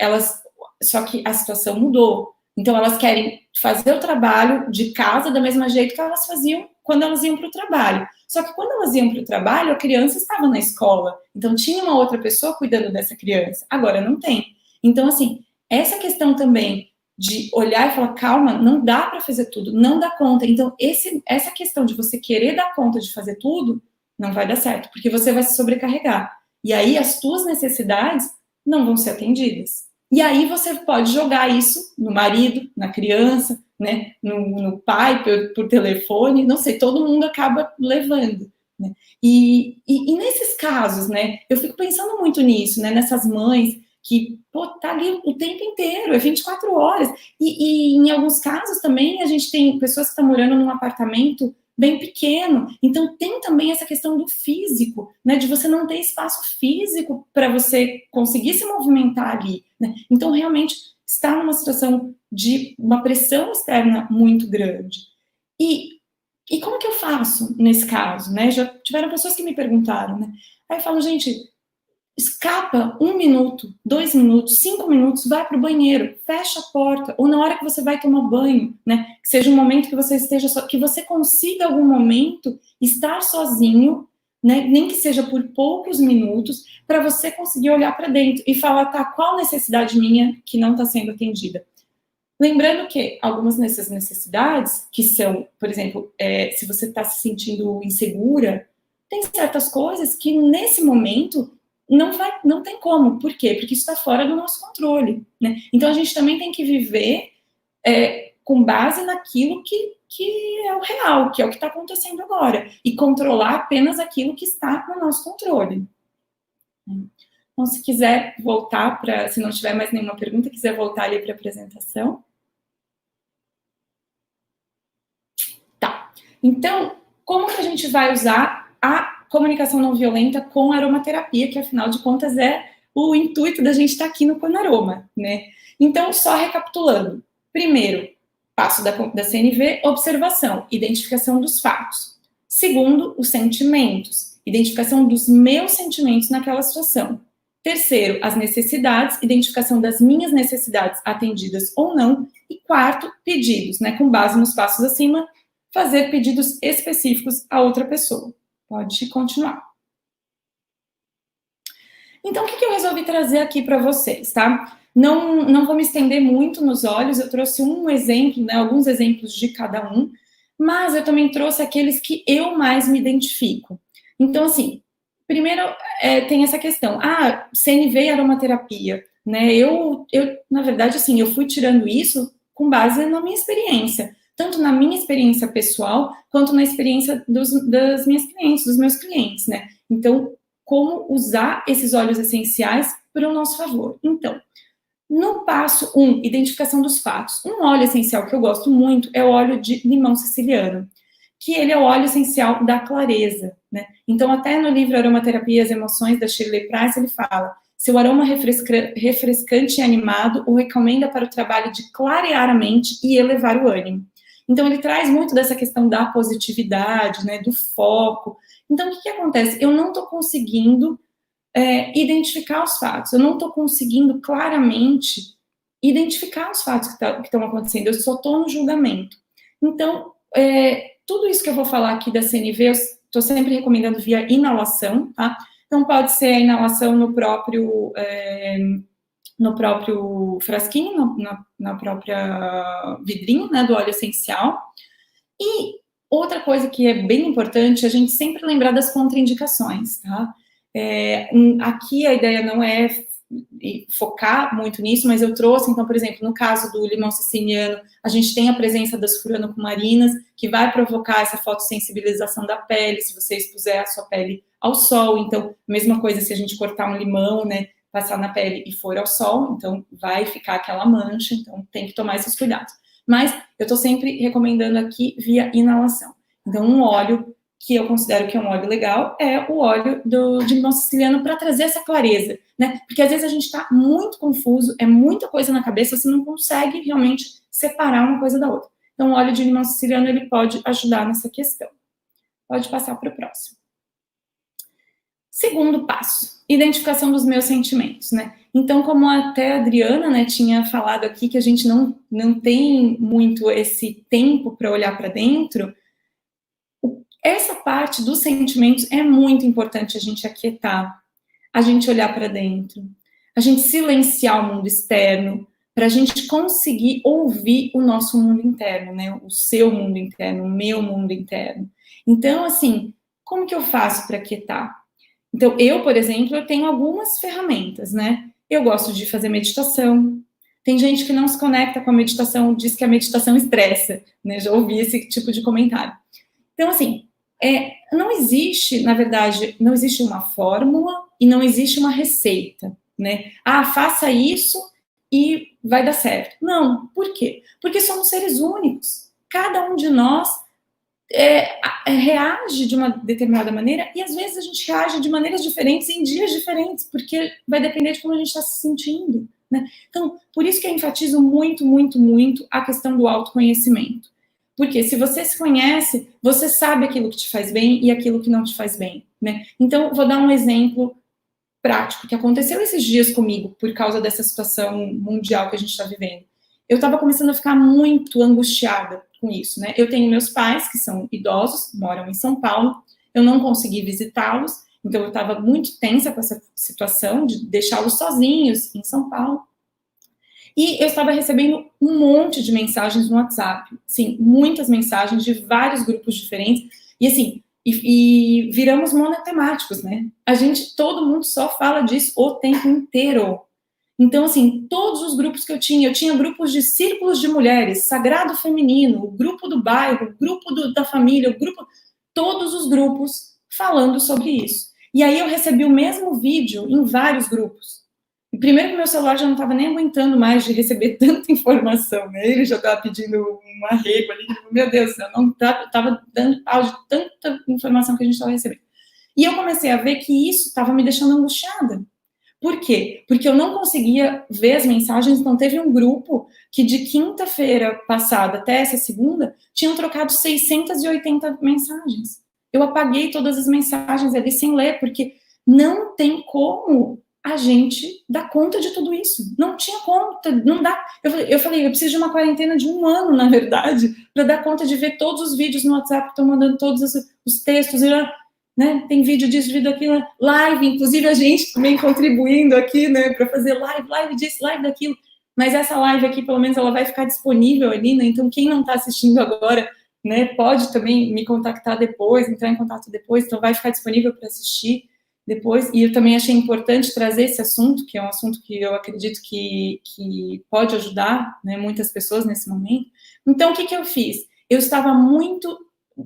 Só que a situação mudou. Então, elas querem fazer o trabalho de casa da mesma jeito que elas faziam quando elas iam para o trabalho. Só que quando elas iam para o trabalho, a criança estava na escola. Então, tinha uma outra pessoa cuidando dessa criança. Agora, não tem. Então, assim, essa questão também de olhar e falar, calma, não dá para fazer tudo, não dá conta. Então, essa questão de você querer dar conta de fazer tudo, não vai dar certo, porque você vai se sobrecarregar. E aí, as tuas necessidades não vão ser atendidas. E aí você pode jogar isso no marido, na criança, né, no pai, por telefone, não sei, todo mundo acaba levando. Né? E nesses casos, né, eu fico pensando muito nisso, né, nessas mães que, pô, tá ali o tempo inteiro, é 24 horas. E em alguns casos também a gente tem pessoas que estão morando num apartamento bem pequeno. Então, tem também essa questão do físico, né, de você não ter espaço físico para você conseguir se movimentar ali. Né? Então, realmente, está numa situação de uma pressão externa muito grande. E como que eu faço nesse caso? Né? Já tiveram pessoas que me perguntaram. Né? Aí eu falo, gente, escapa 1 minuto, 2 minutos, 5 minutos, vai para o banheiro, fecha a porta, ou na hora que você vai tomar banho, né, que seja um momento que você esteja que você consiga algum momento estar sozinho, né, nem que seja por poucos minutos, para você conseguir olhar para dentro e falar, tá, qual necessidade minha que não está sendo atendida? Lembrando que algumas dessas necessidades, que são, por exemplo, se você está se sentindo insegura, tem certas coisas que nesse momento não tem como. Por quê? Porque isso está fora do nosso controle. Né? Então, a gente também tem que viver com base naquilo que é o real, que é o que está acontecendo agora. E controlar apenas aquilo que está no nosso controle. Então, se quiser voltar para... Se não tiver mais nenhuma pergunta, quiser voltar ali para a apresentação. Tá. Então, como que a gente vai usar a comunicação não violenta com aromaterapia, que afinal de contas é o intuito da gente estar aqui no Conaroma, né? Então, só recapitulando. Primeiro, passo da CNV, observação, identificação dos fatos. Segundo, os sentimentos, identificação dos meus sentimentos naquela situação. Terceiro, as necessidades, identificação das minhas necessidades atendidas ou não. E quarto, pedidos, né? Com base nos passos acima, fazer pedidos específicos a outra pessoa. Pode continuar. Então, o que eu resolvi trazer aqui para vocês, tá? Não vou me estender muito nos olhos, eu trouxe um exemplo, né, alguns exemplos de cada um, mas eu também trouxe aqueles que eu mais me identifico. Então, assim, primeiro tem essa questão, CNV e aromaterapia, né? Na verdade, assim, eu fui tirando isso com base na minha experiência, tanto na minha experiência pessoal, quanto na experiência das minhas clientes, dos meus clientes, né? Então, como usar esses óleos essenciais para o nosso favor. Então, no passo 1, identificação dos fatos. Um óleo essencial que eu gosto muito é o óleo de limão siciliano, que ele é o óleo essencial da clareza, né? Então, até no livro Aromaterapia e as Emoções, da Shirley Price, ele fala: seu aroma refrescante e animado o recomenda para o trabalho de clarear a mente e elevar o ânimo. Então, ele traz muito dessa questão da positividade, né, do foco. Então, o que acontece? Eu não estou conseguindo identificar os fatos, eu não estou conseguindo claramente identificar os fatos que estão acontecendo, eu só estou no julgamento. Então, tudo isso que eu vou falar aqui da CNV, eu estou sempre recomendando via inalação, tá? Então, pode ser a inalação no próprio frasquinho, na própria vidrinho, né, do óleo essencial. E outra coisa que é bem importante, a gente sempre lembrar das contraindicações, tá? Aqui a ideia não é focar muito nisso, mas eu trouxe, então, por exemplo, no caso do limão siciliano, a gente tem a presença das furanoculmarinas, que vai provocar essa fotossensibilização da pele, se você expuser a sua pele ao sol. Então, mesma coisa se a gente cortar um limão, né, passar na pele e for ao sol, então vai ficar aquela mancha, então tem que tomar esses cuidados. Mas eu estou sempre recomendando aqui via inalação. Então, um óleo que eu considero que é um óleo legal, é o óleo de limão siciliano para trazer essa clareza, né? Porque às vezes a gente está muito confuso, é muita coisa na cabeça, você não consegue realmente separar uma coisa da outra. Então, o óleo de limão siciliano, ele pode ajudar nessa questão. Pode passar para o próximo. Segundo passo, identificação dos meus sentimentos, né? Então, como até a Adriana, né, tinha falado aqui que a gente não tem muito esse tempo para olhar para dentro, essa parte dos sentimentos é muito importante a gente aquietar, a gente olhar para dentro, a gente silenciar o mundo externo, para a gente conseguir ouvir o nosso mundo interno, né? O seu mundo interno, o meu mundo interno. Então, assim, como que eu faço para aquietar? Então, eu, por exemplo, eu tenho algumas ferramentas, né? Eu gosto de fazer meditação. Tem gente que não se conecta com a meditação, diz que a meditação estressa, né? Já ouvi esse tipo de comentário. Então, assim, não existe, na verdade, não existe uma fórmula e não existe uma receita, né? Faça isso e vai dar certo. Não, por quê? Porque somos seres únicos. Cada um de nós reage de uma determinada maneira e às vezes a gente reage de maneiras diferentes em dias diferentes, porque vai depender de como a gente está se sentindo, né? Então, por isso que eu enfatizo muito, muito, muito a questão do autoconhecimento. Porque se você se conhece, você sabe aquilo que te faz bem e aquilo que não te faz bem, né? Então, vou dar um exemplo prático que aconteceu esses dias comigo por causa dessa situação mundial que a gente está vivendo. Eu estava começando a ficar muito angustiada com isso, né? Eu tenho meus pais, que são idosos, moram em São Paulo, eu não consegui visitá-los, então eu estava muito tensa com essa situação de deixá-los sozinhos em São Paulo. E eu estava recebendo um monte de mensagens no WhatsApp, sim, muitas mensagens de vários grupos diferentes, e assim, e viramos monotemáticos, né? Todo mundo só fala disso o tempo inteiro. Então, assim, todos os grupos que eu tinha grupos de círculos de mulheres, sagrado feminino, o grupo do bairro, o grupo da família, todos os grupos falando sobre isso. E aí eu recebi o mesmo vídeo em vários grupos. E primeiro que meu celular já não estava nem aguentando mais de receber tanta informação, né? Ele já estava pedindo um arrego ali, meu Deus, eu não estava dando pau de tanta informação que a gente estava recebendo. E eu comecei a ver que isso estava me deixando angustiada. Por quê? Porque eu não conseguia ver as mensagens, então teve um grupo que de quinta-feira passada até essa segunda, tinham trocado 680 mensagens. Eu apaguei todas as mensagens ali sem ler, porque não tem como a gente dar conta de tudo isso. Não tinha conta, não dá. Eu falei, eu preciso de uma quarentena de 1 ano, na verdade, para dar conta de ver todos os vídeos no WhatsApp que estão mandando todos os textos. né? Tem vídeo disso, vídeo daquilo, live, inclusive a gente também contribuindo aqui, né, para fazer live disso, live daquilo. Mas essa live aqui, pelo menos, ela vai ficar disponível ali, né? Então, quem não está assistindo agora, né, pode também me contactar depois, entrar em contato depois, então vai ficar disponível para assistir depois. E eu também achei importante trazer esse assunto, que é um assunto que eu acredito que pode ajudar, né, muitas pessoas nesse momento. Então, o que eu fiz? Eu estava muito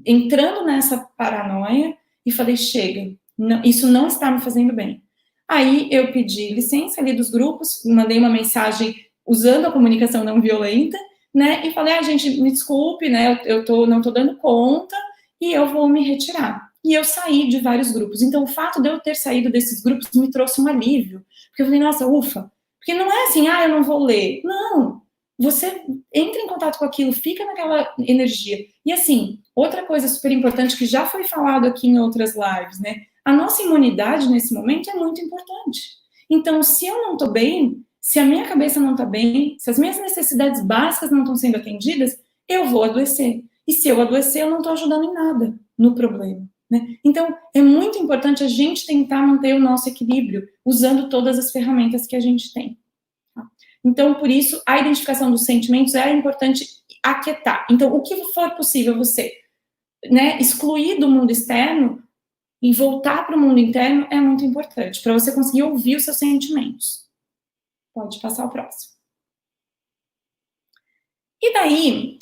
entrando nessa paranoia e falei, chega, não, isso não está me fazendo bem. Aí eu pedi licença ali dos grupos, mandei uma mensagem usando a comunicação não violenta, né, e falei, gente, me desculpe, né, não tô dando conta e eu vou me retirar. E eu saí de vários grupos. Então, o fato de eu ter saído desses grupos me trouxe um alívio, porque eu falei, nossa, ufa, porque não é assim, eu não vou ler. Não, você entra em contato com aquilo, fica naquela energia. E assim, outra coisa super importante que já foi falado aqui em outras lives, né, a nossa imunidade nesse momento é muito importante. Então, se eu não tô bem, se a minha cabeça não está bem, se as minhas necessidades básicas não estão sendo atendidas, eu vou adoecer. E se eu adoecer, eu não estou ajudando em nada no problema. Né? Então, é muito importante a gente tentar manter o nosso equilíbrio usando todas as ferramentas que a gente tem. Tá? Então, por isso, a identificação dos sentimentos é importante aquietar. Então, o que for possível você, né, excluir do mundo externo e voltar para o mundo interno é muito importante, para você conseguir ouvir os seus sentimentos. Pode passar o próximo. E daí,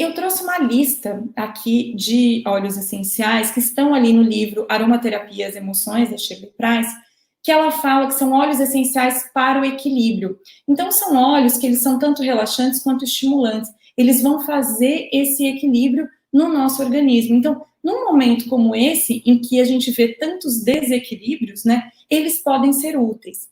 eu trouxe uma lista aqui de óleos essenciais que estão ali no livro Aromaterapia e as Emoções, da Shirley Price, que ela fala que são óleos essenciais para o equilíbrio. Então, são óleos que eles são tanto relaxantes quanto estimulantes. Eles vão fazer esse equilíbrio no nosso organismo. Então, num momento como esse, em que a gente vê tantos desequilíbrios, né, eles podem ser úteis.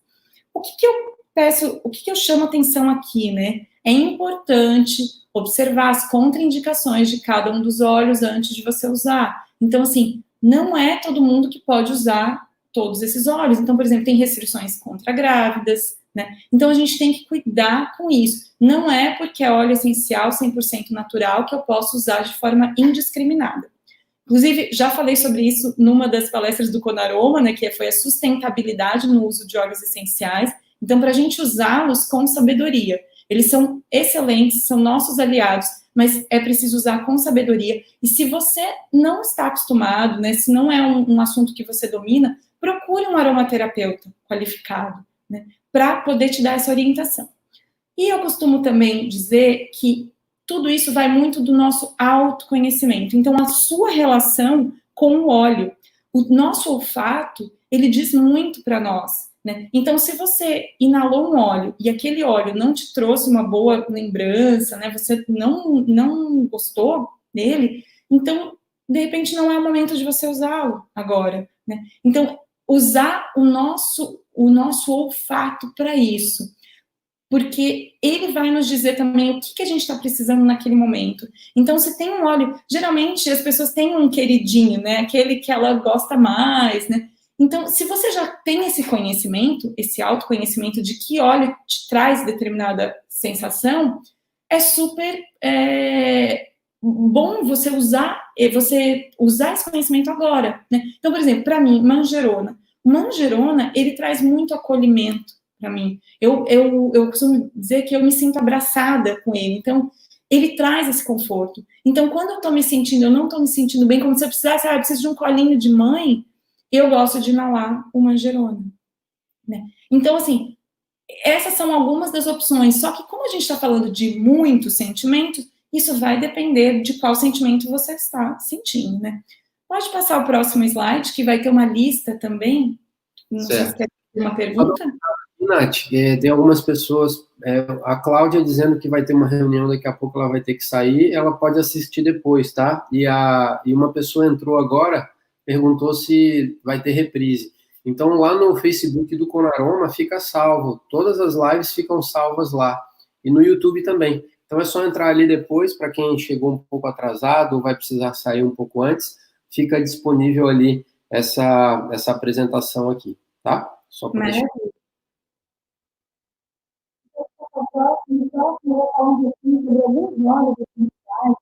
O que eu peço, o que eu chamo atenção aqui, né? É importante observar as contraindicações de cada um dos óleos antes de você usar. Então, assim, não é todo mundo que pode usar todos esses óleos. Então, por exemplo, tem restrições contra grávidas, né? Então, a gente tem que cuidar com isso. Não é porque é óleo essencial 100% natural que eu posso usar de forma indiscriminada. Inclusive, já falei sobre isso numa das palestras do Conaroma, né, que foi a sustentabilidade no uso de óleos essenciais. Então, para a gente usá-los com sabedoria. Eles são excelentes, são nossos aliados, mas é preciso usar com sabedoria. E se você não está acostumado, né, se não é um assunto que você domina, procure um aromaterapeuta qualificado, né, para poder te dar essa orientação. E eu costumo também dizer que tudo isso vai muito do nosso autoconhecimento. Então, a sua relação com o óleo, o nosso olfato, ele diz muito para nós, né? Então, se você inalou um óleo e aquele óleo não te trouxe uma boa lembrança, né? Você não gostou dele, então, de repente, não é o momento de você usá-lo agora, né? Então, usar o nosso olfato para isso, porque ele vai nos dizer também o que a gente está precisando naquele momento. Então, se tem um óleo, geralmente as pessoas têm um queridinho, né? Aquele que ela gosta mais, né? Então, se você já tem esse conhecimento, esse autoconhecimento de que óleo te traz determinada sensação, é super bom você usar esse conhecimento agora, né? Então, por exemplo, para mim, manjerona. Manjerona, ele traz muito acolhimento para mim. Eu costumo dizer que eu me sinto abraçada com ele. Então, ele traz esse conforto. Então, quando eu não estou me sentindo bem, como se eu precisasse, eu preciso de um colinho de mãe, eu gosto de inalar o manjerona, né? Então, assim, essas são algumas das opções. Só que como a gente está falando de muito sentimento, isso vai depender de qual sentimento você está sentindo, né? Pode passar o próximo slide, que vai ter uma lista também. Não sei se tem uma pergunta. Nath, tem algumas pessoas, a Cláudia dizendo que vai ter uma reunião, daqui a pouco ela vai ter que sair, ela pode assistir depois, tá? E uma pessoa entrou agora, perguntou se vai ter reprise. Então, lá no Facebook do Conaroma fica salvo, todas as lives ficam salvas lá, e no YouTube também. Então, é só entrar ali depois, para quem chegou um pouco atrasado ou vai precisar sair um pouco antes, fica disponível ali essa apresentação aqui, tá? Só para deixar. No próximo, eu vou falar um pouquinho sobre alguns óleos essenciais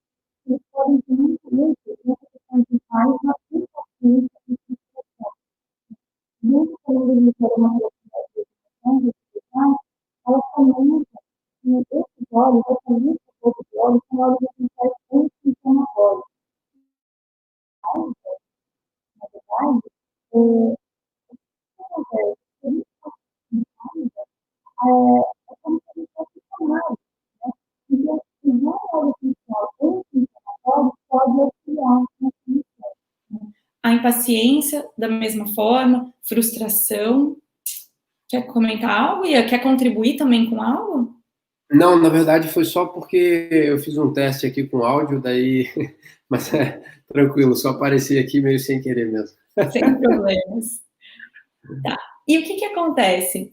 que podem ser muito úteis nessa questão de paz, mas principalmente vezes eu quero uma relação, ela comenta que esses óleos, essa lista toda de óleos, são óleos essenciais anti-inflamatórios. Na verdade, o que acontece? É como se a gente fosse chamado, né? Então, usar o óleo essencial anti-inflamatório pode auxiliar na solução. A impaciência, da mesma forma, frustração. Quer comentar algo, Ia? Quer contribuir também com algo? Não, na verdade foi só porque eu fiz um teste aqui com áudio, daí. Mas tranquilo, só apareci aqui meio sem querer mesmo. Sem problemas. Tá. E o que acontece?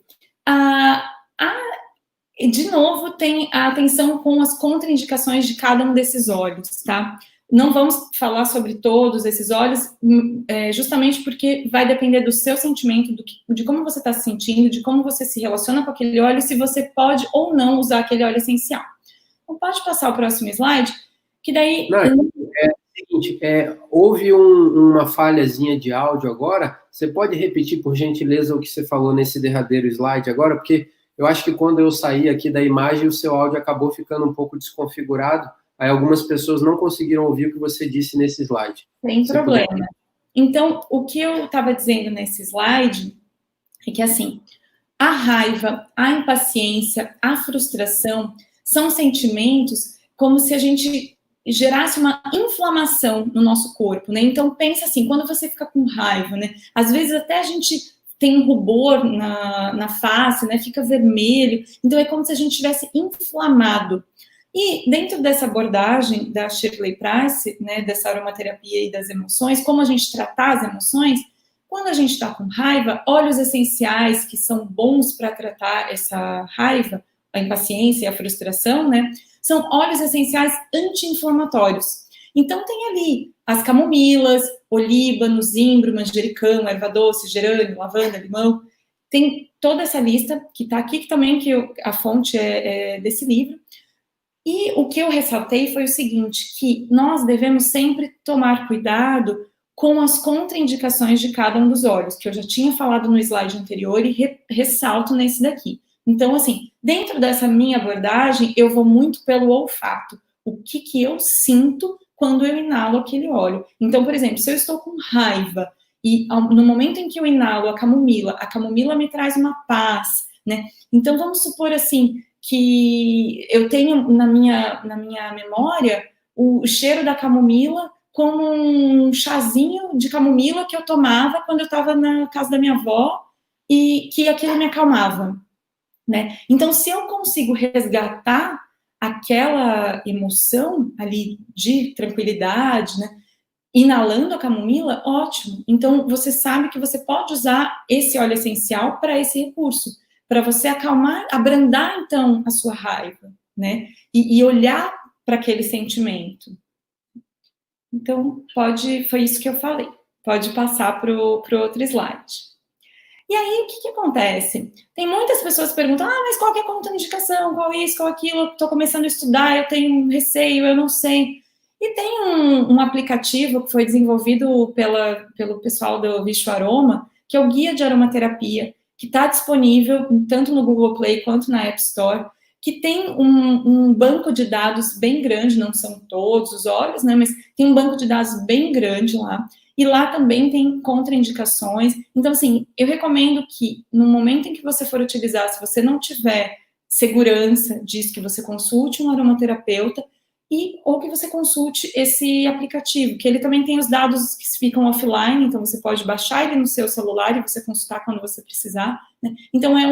De novo, tem a atenção com as contraindicações de cada um desses óleos, tá? Não vamos falar sobre todos esses óleos, justamente porque vai depender do seu sentimento, de como você está se sentindo, de como você se relaciona com aquele óleo, se você pode ou não usar aquele óleo essencial. Então, pode passar o próximo slide, que daí... Não, é o seguinte, houve uma falhazinha de áudio agora, você pode repetir, por gentileza, o que você falou nesse derradeiro slide agora, porque eu acho que quando eu saí aqui da imagem, o seu áudio acabou ficando um pouco desconfigurado, aí algumas pessoas não conseguiram ouvir o que você disse nesse slide. Sem problema. Então, o que eu estava dizendo nesse slide é que, assim, a raiva, a impaciência, a frustração são sentimentos como se a gente gerasse uma inflamação no nosso corpo, né? Então, pensa assim, quando você fica com raiva, né? Às vezes até a gente tem um rubor na face, né? Fica vermelho. Então, é como se a gente tivesse inflamado. E dentro dessa abordagem da Shirley Price, né, dessa aromaterapia e das emoções, como a gente tratar as emoções, quando a gente está com raiva, óleos essenciais que são bons para tratar essa raiva, a impaciência e a frustração, né, são óleos essenciais anti-inflamatórios. Então tem ali as camomilas, olíbano, zimbro, manjericão, erva doce, gerânio, lavanda, limão. Tem toda essa lista que está aqui, que também a fonte é desse livro. E o que eu ressaltei foi o seguinte, que nós devemos sempre tomar cuidado com as contraindicações de cada um dos óleos, que eu já tinha falado no slide anterior e ressalto nesse daqui. Então, assim, dentro dessa minha abordagem, eu vou muito pelo olfato. O que eu sinto quando eu inalo aquele óleo. Então, por exemplo, se eu estou com raiva e no momento em que eu inalo a camomila me traz uma paz, né? Então, vamos supor assim, que eu tenho na minha memória o cheiro da camomila como um chazinho de camomila que eu tomava quando eu estava na casa da minha avó e que aquilo me acalmava, né? Então, se eu consigo resgatar aquela emoção ali de tranquilidade, né? Inalando a camomila, ótimo. Então, você sabe que você pode usar esse óleo essencial para esse recurso, para você acalmar, abrandar, então, a sua raiva, né? E olhar para aquele sentimento. Então, foi isso que eu falei. Pode passar para o outro slide. E aí, o que acontece? Tem muitas pessoas que perguntam, mas qual que é a contraindicação? Qual isso, qual aquilo? Estou começando a estudar, eu tenho um receio, eu não sei. E tem um aplicativo que foi desenvolvido pelo pessoal do Bicho Aroma, que é o Guia de Aromaterapia, que está disponível tanto no Google Play quanto na App Store, que tem um banco de dados bem grande, não são todos os óleos, né, mas tem um banco de dados bem grande lá, e lá também tem contraindicações. Então, assim, eu recomendo que no momento em que você for utilizar, se você não tiver segurança disso, que você consulte um aromaterapeuta, ou que você consulte esse aplicativo, que ele também tem os dados que ficam offline, então você pode baixar ele no seu celular e você consultar quando você precisar, né? Então, é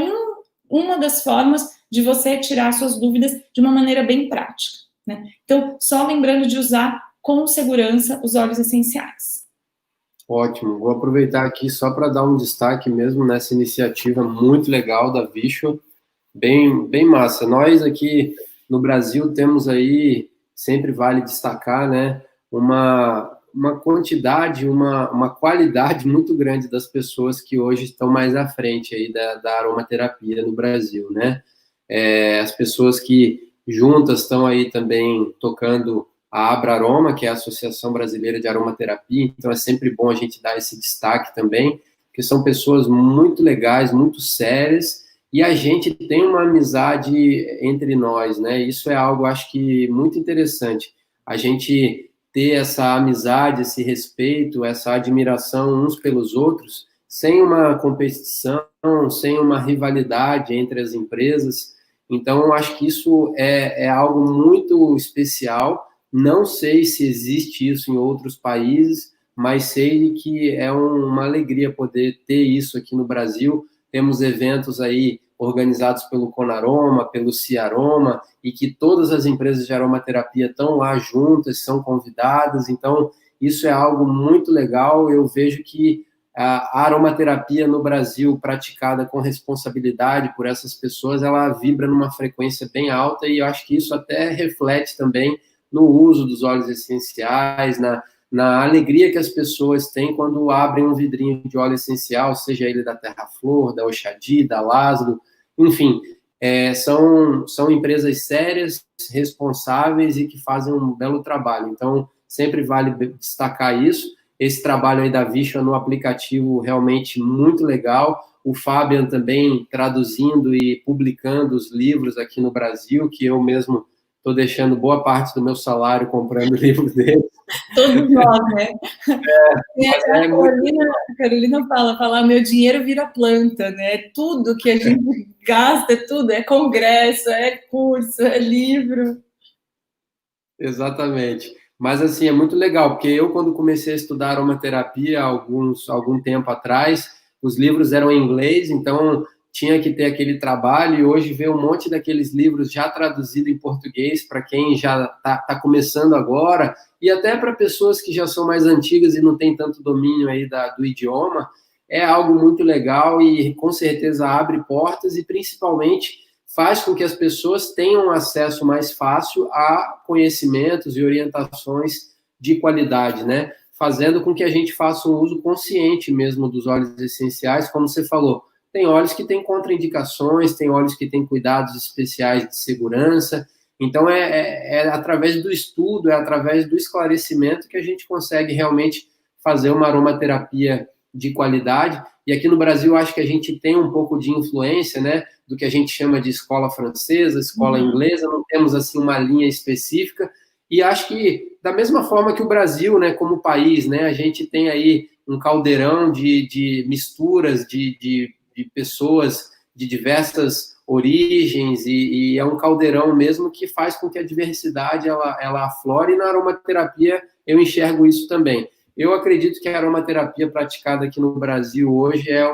uma das formas de você tirar suas dúvidas de uma maneira bem prática, né? Então, só lembrando de usar com segurança os óleos essenciais. Ótimo, vou aproveitar aqui só para dar um destaque mesmo nessa iniciativa muito legal da Visual, bem massa. Nós aqui no Brasil temos aí, sempre vale destacar, né, uma quantidade, uma qualidade muito grande das pessoas que hoje estão mais à frente aí da aromaterapia no Brasil, né? As pessoas que juntas estão aí também tocando a Abra Aroma, que é a Associação Brasileira de Aromaterapia, então é sempre bom a gente dar esse destaque também, porque são pessoas muito legais, muito sérias, e a gente tem uma amizade entre nós, né? Isso é algo, acho que, muito interessante. A gente ter essa amizade, esse respeito, essa admiração uns pelos outros, sem uma competição, sem uma rivalidade entre as empresas. Então, eu acho que isso é algo muito especial. Não sei se existe isso em outros países, mas sei que é uma alegria poder ter isso aqui no Brasil. Temos eventos aí organizados pelo Conaroma, pelo Ciaroma, e que todas as empresas de aromaterapia estão lá juntas, são convidadas. Então, isso é algo muito legal. Eu vejo que a aromaterapia no Brasil, praticada com responsabilidade por essas pessoas, ela vibra numa frequência bem alta, e eu acho que isso até reflete também no uso dos óleos essenciais, na alegria que as pessoas têm quando abrem um vidrinho de óleo essencial, seja ele da Terra-Flor, da Oxadi, da Lázaro, enfim, são empresas sérias, responsáveis e que fazem um belo trabalho. Então, sempre vale destacar isso. Esse trabalho aí da Vishwa no aplicativo realmente muito legal. O Fabian também traduzindo e publicando os livros aqui no Brasil, que eu mesmo estou deixando boa parte do meu salário comprando o livro dele. Todos nós, né? A Carolina fala, meu dinheiro vira planta, né? Tudo que a gente gasta, tudo, é congresso, é curso, é livro. Exatamente. Mas, assim, é muito legal, porque eu, quando comecei a estudar aromaterapia algum tempo atrás, os livros eram em inglês, então tinha que ter aquele trabalho, e hoje vê um monte daqueles livros já traduzidos em português para quem já está começando agora, e até para pessoas que já são mais antigas e não têm tanto domínio aí do idioma, é algo muito legal e com certeza abre portas e principalmente faz com que as pessoas tenham acesso mais fácil a conhecimentos e orientações de qualidade, né? Fazendo com que a gente faça um uso consciente mesmo dos óleos essenciais, como você falou. Tem óleos que têm contraindicações, tem óleos que têm cuidados especiais de segurança. Então, é através do estudo, é através do esclarecimento que a gente consegue realmente fazer uma aromaterapia de qualidade. E aqui no Brasil, acho que a gente tem um pouco de influência, né, do que a gente chama de escola francesa, escola inglesa, não temos, assim, uma linha específica. E acho que, da mesma forma que o Brasil, né, como país, né, a gente tem aí um caldeirão de misturas de pessoas de diversas origens, e é um caldeirão mesmo que faz com que a diversidade ela aflore, e na aromaterapia eu enxergo isso também. Eu acredito que a aromaterapia praticada aqui no Brasil hoje é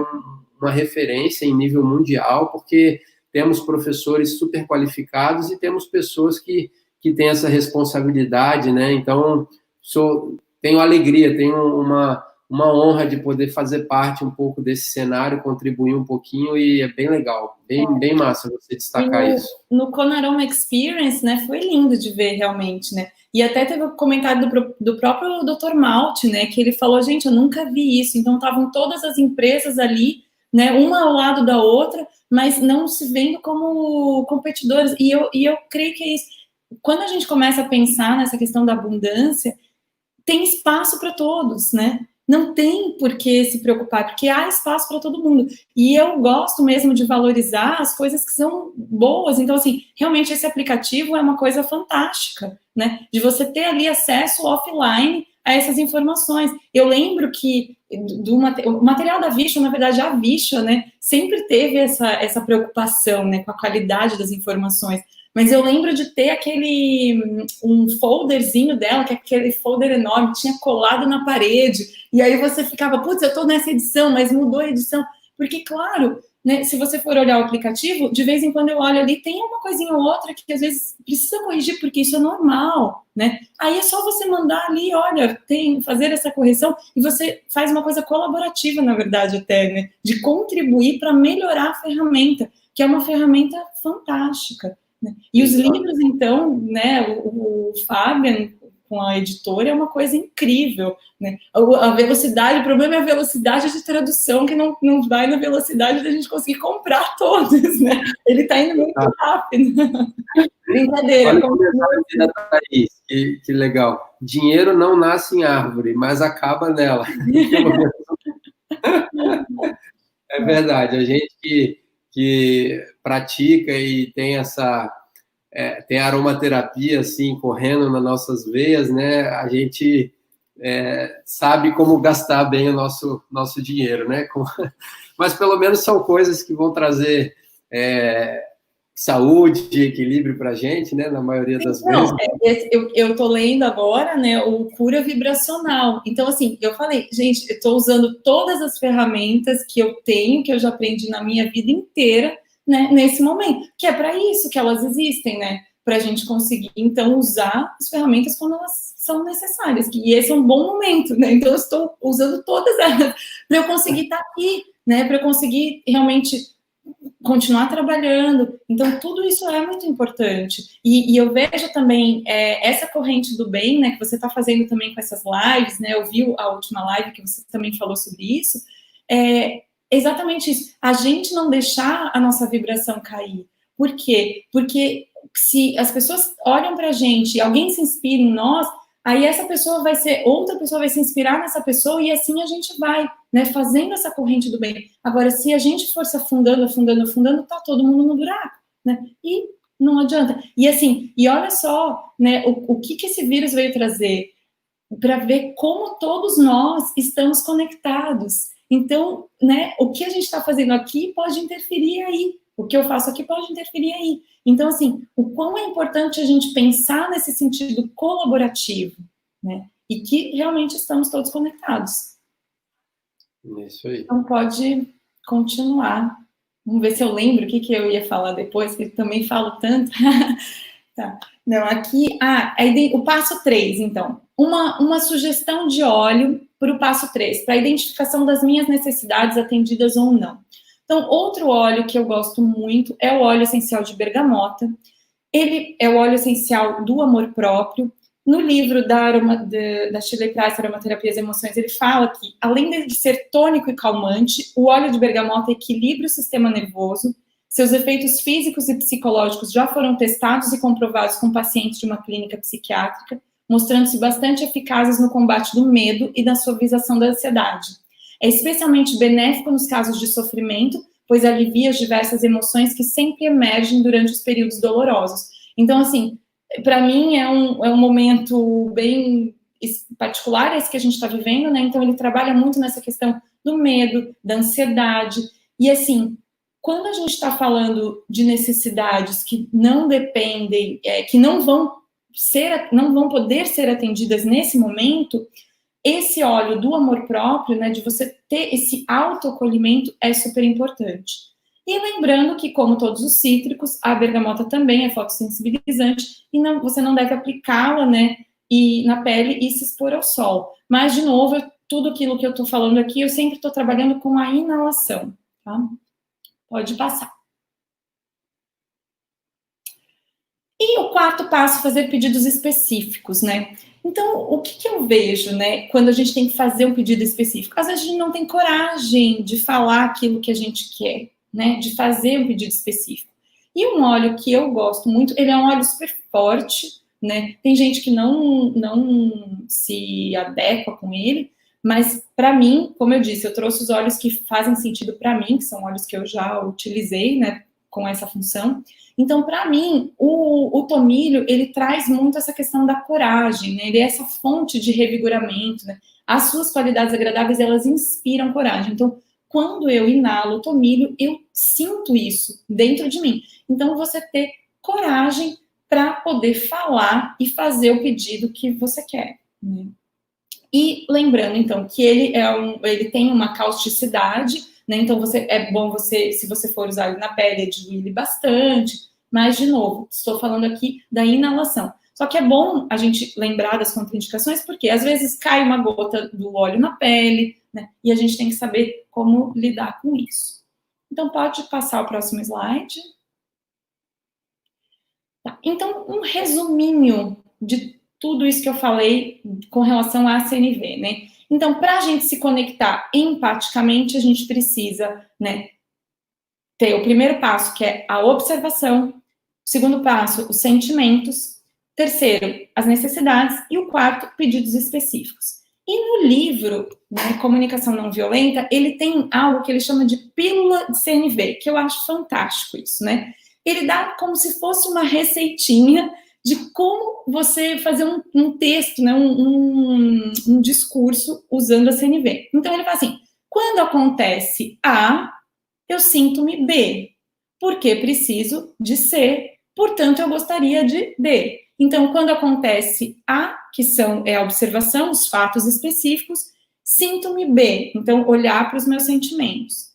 uma referência em nível mundial, porque temos professores super qualificados e temos pessoas que têm essa responsabilidade, né? Então, tenho alegria, tenho uma honra de poder fazer parte um pouco desse cenário, contribuir um pouquinho, e é bem legal, bem massa você destacar isso. No Conaroma Experience, né, foi lindo de ver realmente, né? E até teve um comentário do próprio Dr. Malte, né, que ele falou, gente, eu nunca vi isso. Então, estavam todas as empresas ali, né, uma ao lado da outra, mas não se vendo como competidores. E eu creio que é isso. Quando a gente começa a pensar nessa questão da abundância, tem espaço para todos, né? Não tem por que se preocupar, porque há espaço para todo mundo. E eu gosto mesmo de valorizar as coisas que são boas. Então, assim, realmente esse aplicativo é uma coisa fantástica, né? De você ter ali acesso offline a essas informações. Eu lembro que o material da Vishwa, na verdade, a Vishwa, né, sempre teve essa preocupação, né, com a qualidade das informações. Mas eu lembro de ter um folderzinho dela, que é aquele folder enorme, tinha colado na parede, e aí você ficava, putz, eu estou nessa edição, mas mudou a edição. Porque, claro, né, se você for olhar o aplicativo, de vez em quando eu olho ali, tem uma coisinha ou outra que às vezes precisa corrigir, porque isso é normal, né? Aí é só você mandar ali, olha, fazer essa correção, e você faz uma coisa colaborativa, na verdade, até, né? De contribuir para melhorar a ferramenta, que é uma ferramenta fantástica. E os livros, então, né, o Fabian com a editora é uma coisa incrível, né? A velocidade, o problema é a velocidade de tradução, que não vai na velocidade da gente conseguir comprar todos, né? Ele está indo muito rápido. Brincadeira. Olha como que legal. Dinheiro não nasce em árvore, mas acaba nela. É verdade. A gente que pratica e tem tem a aromaterapia assim correndo nas nossas veias, né? A gente sabe como gastar bem o nosso dinheiro, né? Mas pelo menos são coisas que vão trazer saúde e equilíbrio para a gente, né? Na maioria das vezes. Eu tô lendo agora, né, o cura vibracional. Então, assim, eu falei, gente, eu tô usando todas as ferramentas que eu tenho, que eu já aprendi na minha vida inteira, né, nesse momento. Que é para isso que elas existem, né? Para a gente conseguir, então, usar as ferramentas quando elas são necessárias. E esse é um bom momento, né? Então, eu estou usando todas elas para eu conseguir estar aqui, né? Para eu conseguir realmente continuar trabalhando. Então, tudo isso é muito importante. E eu vejo também essa corrente do bem, né, que você está fazendo também com essas lives, né, eu vi a última live que você também falou sobre isso, exatamente isso. A gente não deixar a nossa vibração cair. Por quê? Porque se as pessoas olham para a gente e alguém se inspira em nós, aí outra pessoa vai se inspirar nessa pessoa e assim a gente vai, né, fazendo essa corrente do bem. Agora, se a gente for se afundando, tá todo mundo no buraco, né? E não adianta. E assim, e olha só, né, o que esse vírus veio trazer para ver como todos nós estamos conectados. Então, né, o que a gente está fazendo aqui pode interferir aí. O que eu faço aqui pode interferir aí. Então, assim, o quão é importante a gente pensar nesse sentido colaborativo, né? E que realmente estamos todos conectados. Isso aí. Então, pode continuar. Vamos ver se eu lembro o que eu ia falar depois, que eu também falo tanto. Tá. Não, aqui, o passo 3, então. Uma sugestão de óleo para o passo 3, para a identificação das minhas necessidades atendidas ou não. Então, outro óleo que eu gosto muito é o óleo essencial de bergamota. Ele é o óleo essencial do amor próprio. No livro da Shirley Price, Aromaterapia e as Emoções, ele fala que, além de ser tônico e calmante, o óleo de bergamota equilibra o sistema nervoso. Seus efeitos físicos e psicológicos já foram testados e comprovados com pacientes de uma clínica psiquiátrica, mostrando-se bastante eficazes no combate do medo e na suavização da ansiedade. É especialmente benéfico nos casos de sofrimento, pois alivia as diversas emoções que sempre emergem durante os períodos dolorosos. Então, assim, para mim é um momento bem particular esse que a gente está vivendo, né? Então, ele trabalha muito nessa questão do medo, da ansiedade. E, assim, quando a gente está falando de necessidades que não dependem, que não vão poder ser atendidas nesse momento, esse óleo do amor próprio, né, de você ter esse autoacolhimento é super importante. E lembrando que, como todos os cítricos, a bergamota também é fotossensibilizante e você não deve aplicá-la, né, na pele e se expor ao sol. Mas, de novo, tudo aquilo que eu estou falando aqui, eu sempre estou trabalhando com a inalação, tá? Pode passar. E o quarto passo, fazer pedidos específicos, né? Então, o que eu vejo, né, quando a gente tem que fazer um pedido específico? Às vezes a gente não tem coragem de falar aquilo que a gente quer, né, de fazer um pedido específico. E um óleo que eu gosto muito, ele é um óleo super forte, né, tem gente que não se adequa com ele, mas para mim, como eu disse, eu trouxe os óleos que fazem sentido para mim, que são óleos que eu já utilizei, né, com essa função. Então, para mim, o tomilho, ele traz muito essa questão da coragem, né? Ele é essa fonte de revigoramento, né? As suas qualidades agradáveis, elas inspiram coragem. Então, quando eu inalo o tomilho, eu sinto isso dentro de mim. Então, você ter coragem para poder falar e fazer o pedido que você quer, né? E lembrando, então, que ele tem uma causticidade, né? Então, é bom se você for usar ele na pele, diluir ele bastante. Mas, de novo, estou falando aqui da inalação. Só que é bom a gente lembrar das contraindicações, porque às vezes cai uma gota do óleo na pele, né? E a gente tem que saber como lidar com isso. Então, pode passar o próximo slide. Tá. Então, um resuminho de tudo isso que eu falei com relação à CNV, né? Então, para a gente se conectar empaticamente, a gente precisa, né, ter o primeiro passo, que é a observação. Segundo passo, os sentimentos. Terceiro, as necessidades. E o quarto, pedidos específicos. E no livro, né, Comunicação Não Violenta, ele tem algo que ele chama de pílula de CNV, que eu acho fantástico isso, né? Ele dá como se fosse uma receitinha de como você fazer um texto, né, um discurso usando a CNV. Então, ele fala assim, quando acontece A, eu sinto-me B, porque preciso de C, portanto, eu gostaria de D. Então, quando acontece A, que é a observação, os fatos específicos, sinto-me B. Então, olhar para os meus sentimentos.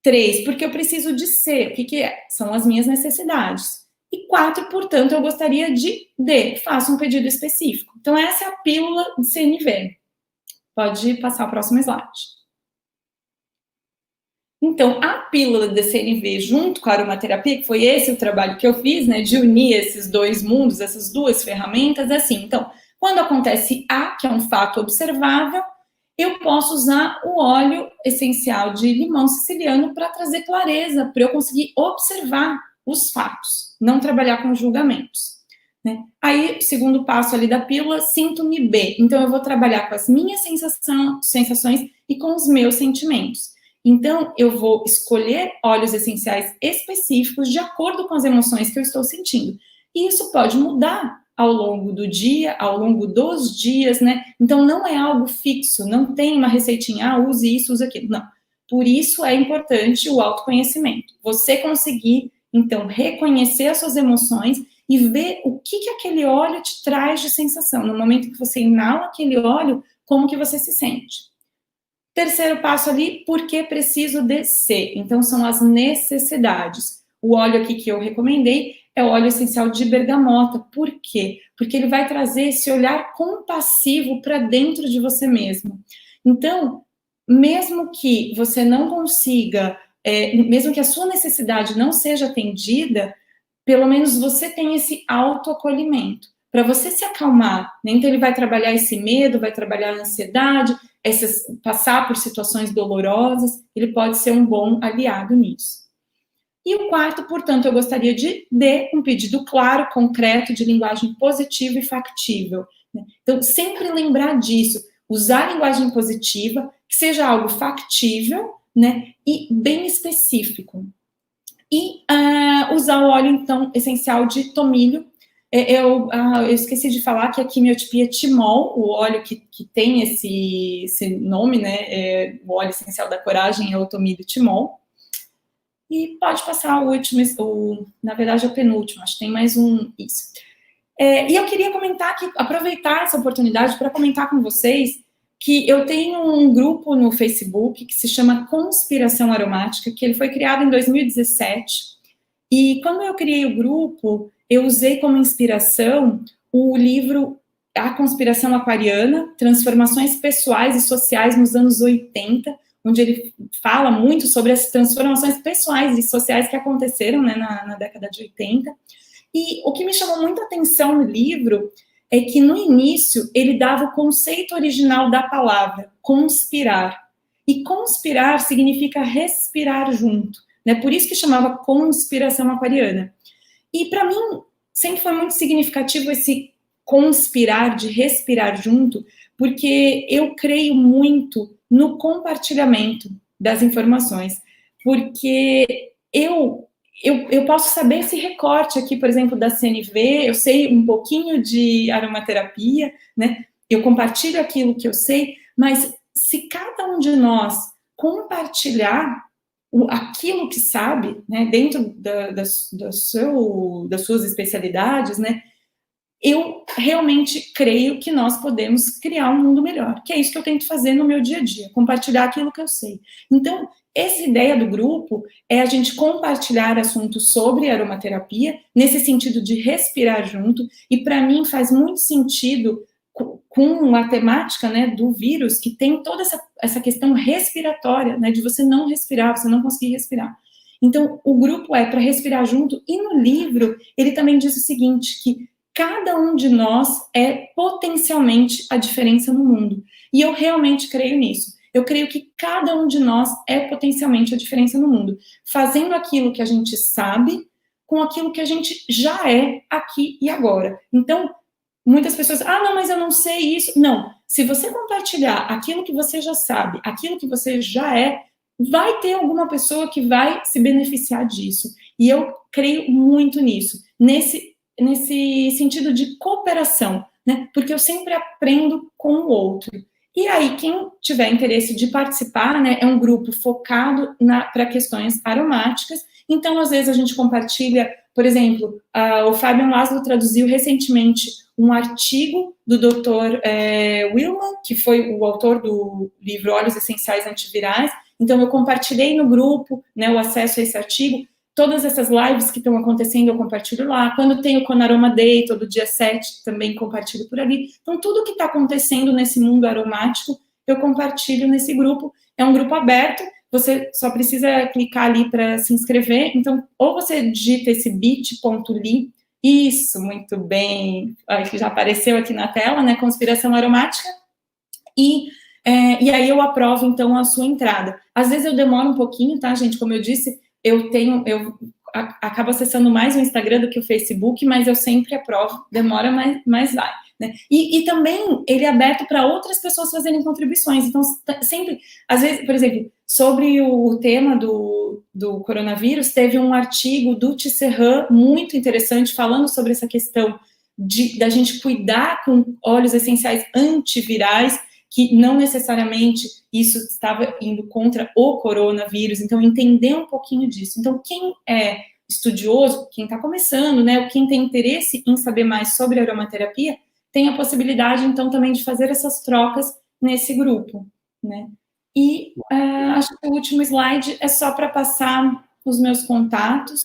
3, porque eu preciso de C. O que é? São as minhas necessidades. E 4, portanto, eu gostaria de D. Faço um pedido específico. Então, essa é a pílula de CNV. Pode passar o próximo slide. Então, a pílula de CNV junto com a aromaterapia, que foi esse o trabalho que eu fiz, né, de unir esses dois mundos, essas duas ferramentas, assim. Então, quando acontece A, que é um fato observável, eu posso usar o óleo essencial de limão siciliano para trazer clareza, para eu conseguir observar os fatos, não trabalhar com julgamentos. Né? Aí, segundo passo ali da pílula, sinto-me B. Então, eu vou trabalhar com as minhas sensações e com os meus sentimentos. Então, eu vou escolher óleos essenciais específicos de acordo com as emoções que eu estou sentindo. E isso pode mudar ao longo do dia, ao longo dos dias, né? Então, não é algo fixo, não tem uma receitinha, use isso, use aquilo. Não. Por isso é importante o autoconhecimento. Você conseguir, então, reconhecer as suas emoções e ver o que aquele óleo te traz de sensação. No momento que você inala aquele óleo, como que você se sente? Terceiro passo ali, por que preciso de C? Então, são as necessidades. O óleo aqui que eu recomendei é o óleo essencial de bergamota. Por quê? Porque ele vai trazer esse olhar compassivo para dentro de você mesmo. Então, mesmo que você não consiga, mesmo que a sua necessidade não seja atendida, pelo menos você tem esse autoacolhimento. Para você se acalmar, né? Então ele vai trabalhar esse medo, vai trabalhar a ansiedade, passar por situações dolorosas, ele pode ser um bom aliado nisso. E o quarto, portanto, eu gostaria de um pedido claro, concreto, de linguagem positiva e factível. Né? Então, sempre lembrar disso, usar a linguagem positiva, que seja algo factível, né, e bem específico. E usar o óleo, então, essencial de tomilho. Eu esqueci de falar que a quimiotipia timol, o óleo que tem esse nome, né, o óleo essencial da coragem é o tomilho timol. E pode passar o último, na verdade é o penúltimo, acho que tem mais um, isso. E eu queria comentar aqui, aproveitar essa oportunidade para comentar com vocês que eu tenho um grupo no Facebook que se chama Conspiração Aromática, que ele foi criado em 2017, e quando eu criei o grupo, eu usei como inspiração o livro A Conspiração Aquariana, Transformações Pessoais e Sociais nos anos 80, onde ele fala muito sobre as transformações pessoais e sociais que aconteceram, né, na década de 80. E o que me chamou muita atenção no livro é que, no início, ele dava o conceito original da palavra, conspirar. E conspirar significa respirar junto, né? Por isso que chamava Conspiração Aquariana. E, para mim, sempre foi muito significativo esse conspirar, de respirar junto, porque eu creio muito no compartilhamento das informações, porque eu posso saber esse recorte aqui, por exemplo, da CNV, eu sei um pouquinho de aromaterapia, né? Eu compartilho aquilo que eu sei, mas se cada um de nós compartilhar aquilo que sabe, né, dentro das suas especialidades, né, eu realmente creio que nós podemos criar um mundo melhor, que é isso que eu tento fazer no meu dia a dia, compartilhar aquilo que eu sei. Então, essa ideia do grupo é a gente compartilhar assuntos sobre aromaterapia, nesse sentido de respirar junto, e para mim faz muito sentido com a temática, né, do vírus, que tem toda essa questão respiratória, né, de você não respirar, você não conseguir respirar. Então, o grupo é para respirar junto, e no livro ele também diz o seguinte, que cada um de nós é potencialmente a diferença no mundo. E eu realmente creio nisso. Eu creio que cada um de nós é potencialmente a diferença no mundo. Fazendo aquilo que a gente sabe com aquilo que a gente já é aqui e agora. Então, muitas pessoas, não, mas eu não sei isso. Não, se você compartilhar aquilo que você já sabe, aquilo que você já é, vai ter alguma pessoa que vai se beneficiar disso. E eu creio muito nisso, nesse sentido de cooperação, né? Porque eu sempre aprendo com o outro. E aí, quem tiver interesse de participar, né, é um grupo focado para questões aromáticas. Então, às vezes, a gente compartilha, por exemplo, o Fabian Laszlo traduziu recentemente um artigo do Dr. Willman, que foi o autor do livro Óleos Essenciais Antivirais. Então, eu compartilhei no grupo, né, o acesso a esse artigo. Todas essas lives que estão acontecendo, eu compartilho lá. Quando tem o Conaroma Day, todo dia 7, também compartilho por ali. Então, tudo que está acontecendo nesse mundo aromático, eu compartilho nesse grupo. É um grupo aberto, você só precisa clicar ali para se inscrever. Então, ou você digita esse bit.ly, isso, muito bem, que já apareceu aqui na tela, né, Conspiração Aromática, e aí eu aprovo, então, a sua entrada. Às vezes eu demoro um pouquinho, tá, gente? Como eu disse, eu acabo acessando mais o Instagram do que o Facebook, mas eu sempre aprovo, demora, mas vai. Né? E também ele é aberto para outras pessoas fazerem contribuições. Então, sempre, às vezes, por exemplo, sobre o tema do coronavírus, teve um artigo do Tisserand muito interessante falando sobre essa questão da gente cuidar com óleos essenciais antivirais, que não necessariamente isso estava indo contra o coronavírus, então entender um pouquinho disso. Então, quem é estudioso, quem está começando, né, ou quem tem interesse em saber mais sobre aromaterapia, tem a possibilidade, então, também de fazer essas trocas nesse grupo, né. E acho que o último slide é só para passar os meus contatos,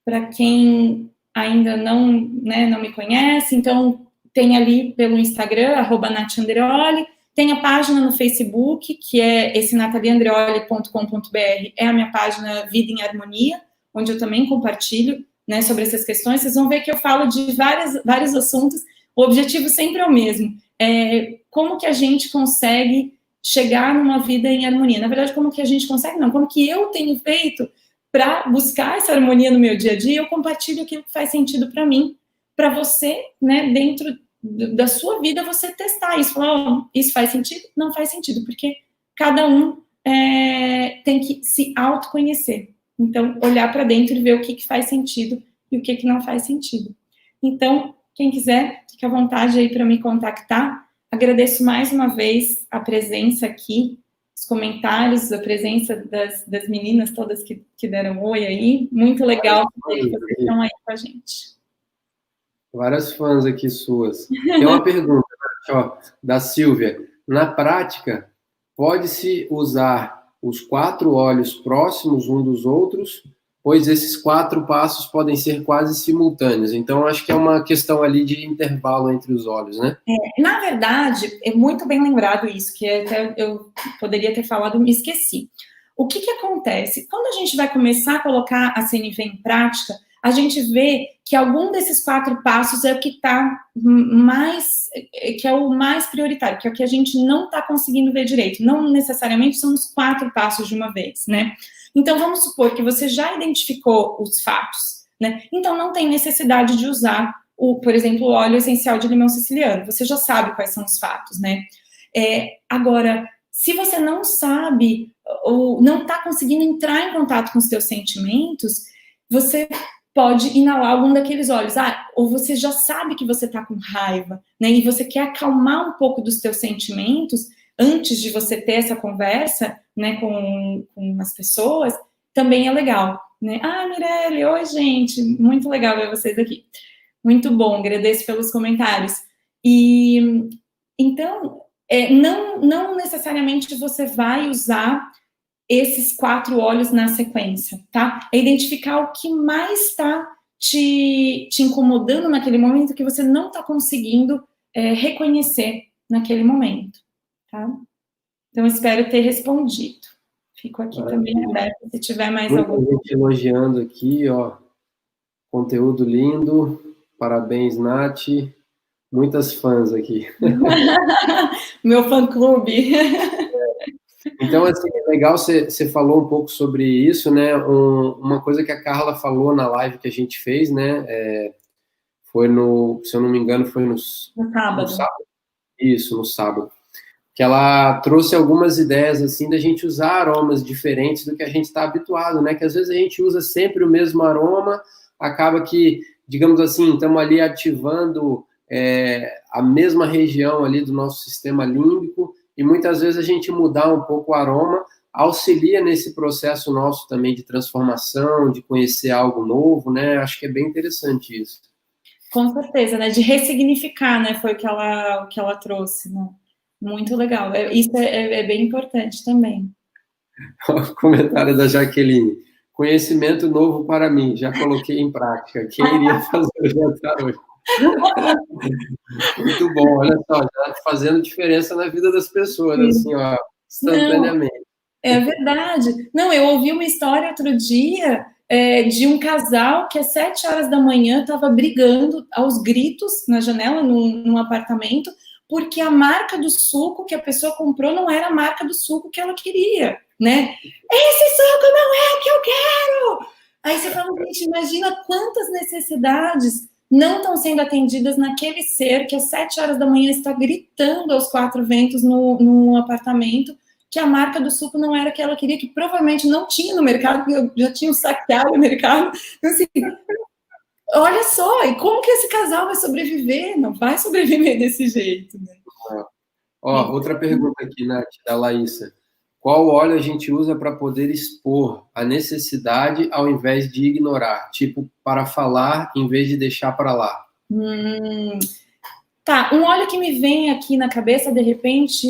para quem ainda não me conhece, então, tem ali pelo Instagram, @NathAndreoli, tem a página no Facebook, que é esse nataliandreoli.com.br, é a minha página Vida em Harmonia, onde eu também compartilho, né, sobre essas questões. Vocês vão ver que eu falo de vários assuntos, o objetivo sempre é o mesmo, como que a gente consegue chegar numa vida em harmonia. Na verdade, como que a gente consegue? Não, como que eu tenho feito para buscar essa harmonia no meu dia a dia, eu compartilho aquilo que faz sentido para mim, para você, né, dentro da sua vida, você testar isso, falar, isso faz sentido? Não faz sentido, porque cada um tem que se autoconhecer. Então, olhar para dentro e ver o que faz sentido e o que não faz sentido. Então, quem quiser, fique à vontade aí para me contactar. Agradeço mais uma vez a presença aqui, os comentários, a presença das meninas todas que deram oi aí. Muito legal que vocês estão aí com a gente. Várias fãs aqui suas. Tem uma pergunta, da Silvia. Na prática, pode-se usar os 4 óleos próximos um dos outros, pois esses 4 passos podem ser quase simultâneos. Então, acho que é uma questão ali de intervalo entre os óleos, né? Na verdade, é muito bem lembrado isso, que até eu poderia ter falado, me esqueci. O que acontece? Quando a gente vai começar a colocar a CNV em prática, a gente vê que algum desses 4 passos é o que está mais, que é o mais prioritário, que é o que a gente não está conseguindo ver direito. Não necessariamente são os 4 passos de uma vez, né? Então, vamos supor que você já identificou os fatos, né? Então, não tem necessidade de usar, por exemplo, o óleo essencial de limão siciliano. Você já sabe quais são os fatos, né? Agora, se você não sabe ou não está conseguindo entrar em contato com os seus sentimentos, você pode inalar algum daqueles óleos. Ou você já sabe que você está com raiva, né? E você quer acalmar um pouco dos seus sentimentos antes de você ter essa conversa, né, com as pessoas, também é legal, né? Mirelle, oi, gente, muito legal ver vocês aqui. Muito bom, agradeço pelos comentários. E, então, não necessariamente você vai usar esses 4 óleos na sequência, tá? É identificar o que mais está te incomodando naquele momento que você não está conseguindo reconhecer naquele momento, tá? Então, espero ter respondido. Fico aqui também aberta, se tiver mais alguma coisa. Muita gente elogiando aqui, ó. Conteúdo lindo. Parabéns, Nath. Muitas fãs aqui. Meu fã-clube. Então, assim, é legal, você falou um pouco sobre isso, né? Uma coisa que a Carla falou na live que a gente fez, né? se eu não me engano, foi no sábado. No sábado. Isso, no sábado. Que ela trouxe algumas ideias, assim, da gente usar aromas diferentes do que a gente está habituado, né? Que às vezes a gente usa sempre o mesmo aroma, acaba que, digamos assim, estamos ali ativando a mesma região ali do nosso sistema límbico, e muitas vezes a gente mudar um pouco o aroma auxilia nesse processo nosso também de transformação, de conhecer algo novo, né? Acho que é bem interessante isso. Com certeza, né? De ressignificar, né? Foi o que ela trouxe, né? Muito legal. Isso é bem importante também. O comentário da Jaqueline. Conhecimento novo para mim, já coloquei em prática. Quem iria fazer o jantar hoje? Muito bom, olha só, já fazendo diferença na vida das pessoas, assim, ó, instantaneamente. Não, é verdade. Não, eu ouvi uma história outro dia de um casal que às 7 horas da manhã estava brigando aos gritos na janela, num apartamento, porque a marca do suco que a pessoa comprou não era a marca do suco que ela queria, né? Esse suco não é o que eu quero! Aí você fala, gente, imagina quantas necessidades não estão sendo atendidas naquele ser que às 7 horas da manhã está gritando aos 4 ventos no apartamento, que a marca do suco não era que ela queria, que provavelmente não tinha no mercado, porque já tinham saqueado o mercado. Então, assim, olha só, e como que esse casal vai sobreviver? Não vai sobreviver desse jeito, né? Ó, outra pergunta aqui, Nath, da Laísa. Qual óleo a gente usa para poder expor a necessidade ao invés de ignorar? Tipo, para falar em vez de deixar para lá. Tá, um óleo que me vem aqui na cabeça, de repente,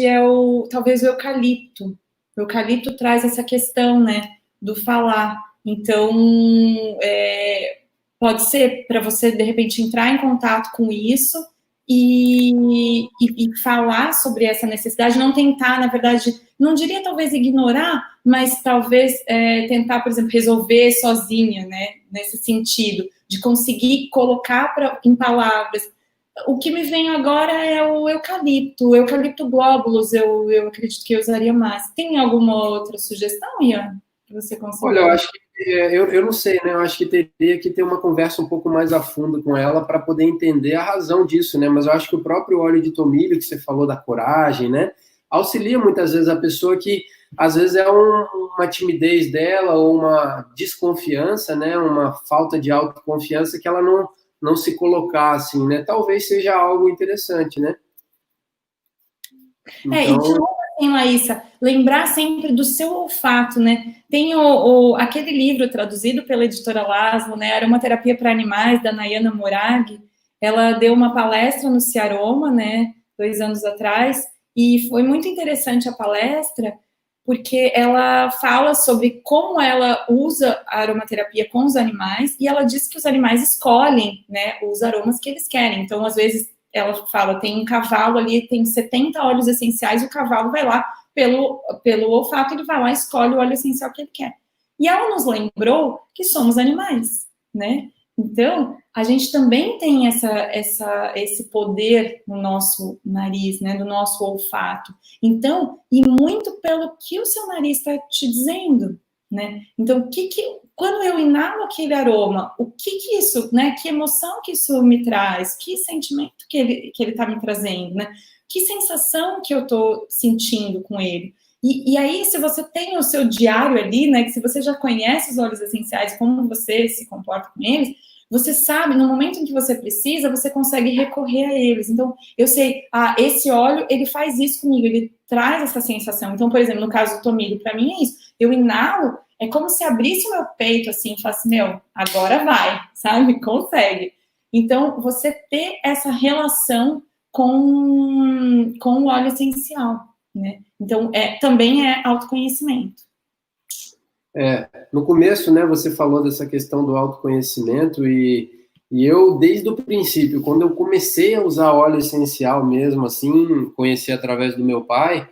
talvez o eucalipto. O eucalipto traz essa questão, né, do falar. Então, pode ser para você, de repente, entrar em contato com isso e falar sobre essa necessidade, não tentar, na verdade, não diria talvez ignorar, mas talvez tentar, por exemplo, resolver sozinha, né, nesse sentido, de conseguir colocar em palavras. O que me vem agora é o eucalipto glóbulos, eu acredito que eu usaria mais. Tem alguma outra sugestão, Ian, que você considera? Olha, eu acho que eu não sei, né? Eu acho que teria que ter uma conversa um pouco mais a fundo com ela para poder entender a razão disso, né? Mas eu acho que o próprio óleo de tomilho, que você falou da coragem, né? Auxilia muitas vezes a pessoa que, às vezes, é uma timidez dela ou uma desconfiança, né? Uma falta de autoconfiança que ela não se colocar assim, né? Talvez seja algo interessante, né? Então... E de novo, assim, Laísa, lembrar sempre do seu olfato, né? Tem aquele livro traduzido pela editora Laszlo, né? Aromaterapia para Animais, da Nayana Morag. Ela deu uma palestra no Ciaroma, né? 2 anos atrás, e foi muito interessante a palestra, porque ela fala sobre como ela usa a aromaterapia com os animais, e ela diz que os animais escolhem, né, os aromas que eles querem. Então, às vezes, ela fala, tem um cavalo ali, tem 70 óleos essenciais, e o cavalo vai lá, pelo olfato, ele vai lá e escolhe o óleo essencial que ele quer. E ela nos lembrou que somos animais, né? Então, a gente também tem esse poder no nosso nariz, né, no nosso olfato. Então, e muito pelo que o seu nariz está te dizendo, né? Então, quando eu inalo aquele aroma, o que isso, né? Que emoção que isso me traz? Que sentimento que ele está me trazendo, né? Que sensação que eu estou sentindo com ele? E aí, se você tem o seu diário ali, né? Que se você já conhece os óleos essenciais, como você se comporta com eles, você sabe, no momento em que você precisa, você consegue recorrer a eles. Então, eu sei, esse óleo, ele faz isso comigo, ele traz essa sensação. Então, por exemplo, no caso do tomilho, para mim é isso. Eu inalo, é como se abrisse o meu peito, assim, e falasse, meu, agora vai, sabe? Consegue. Então, você ter essa relação com o óleo essencial, né? Então, também é autoconhecimento. No começo, né, você falou dessa questão do autoconhecimento e eu, desde o princípio, quando eu comecei a usar óleo essencial mesmo, assim, conheci através do meu pai,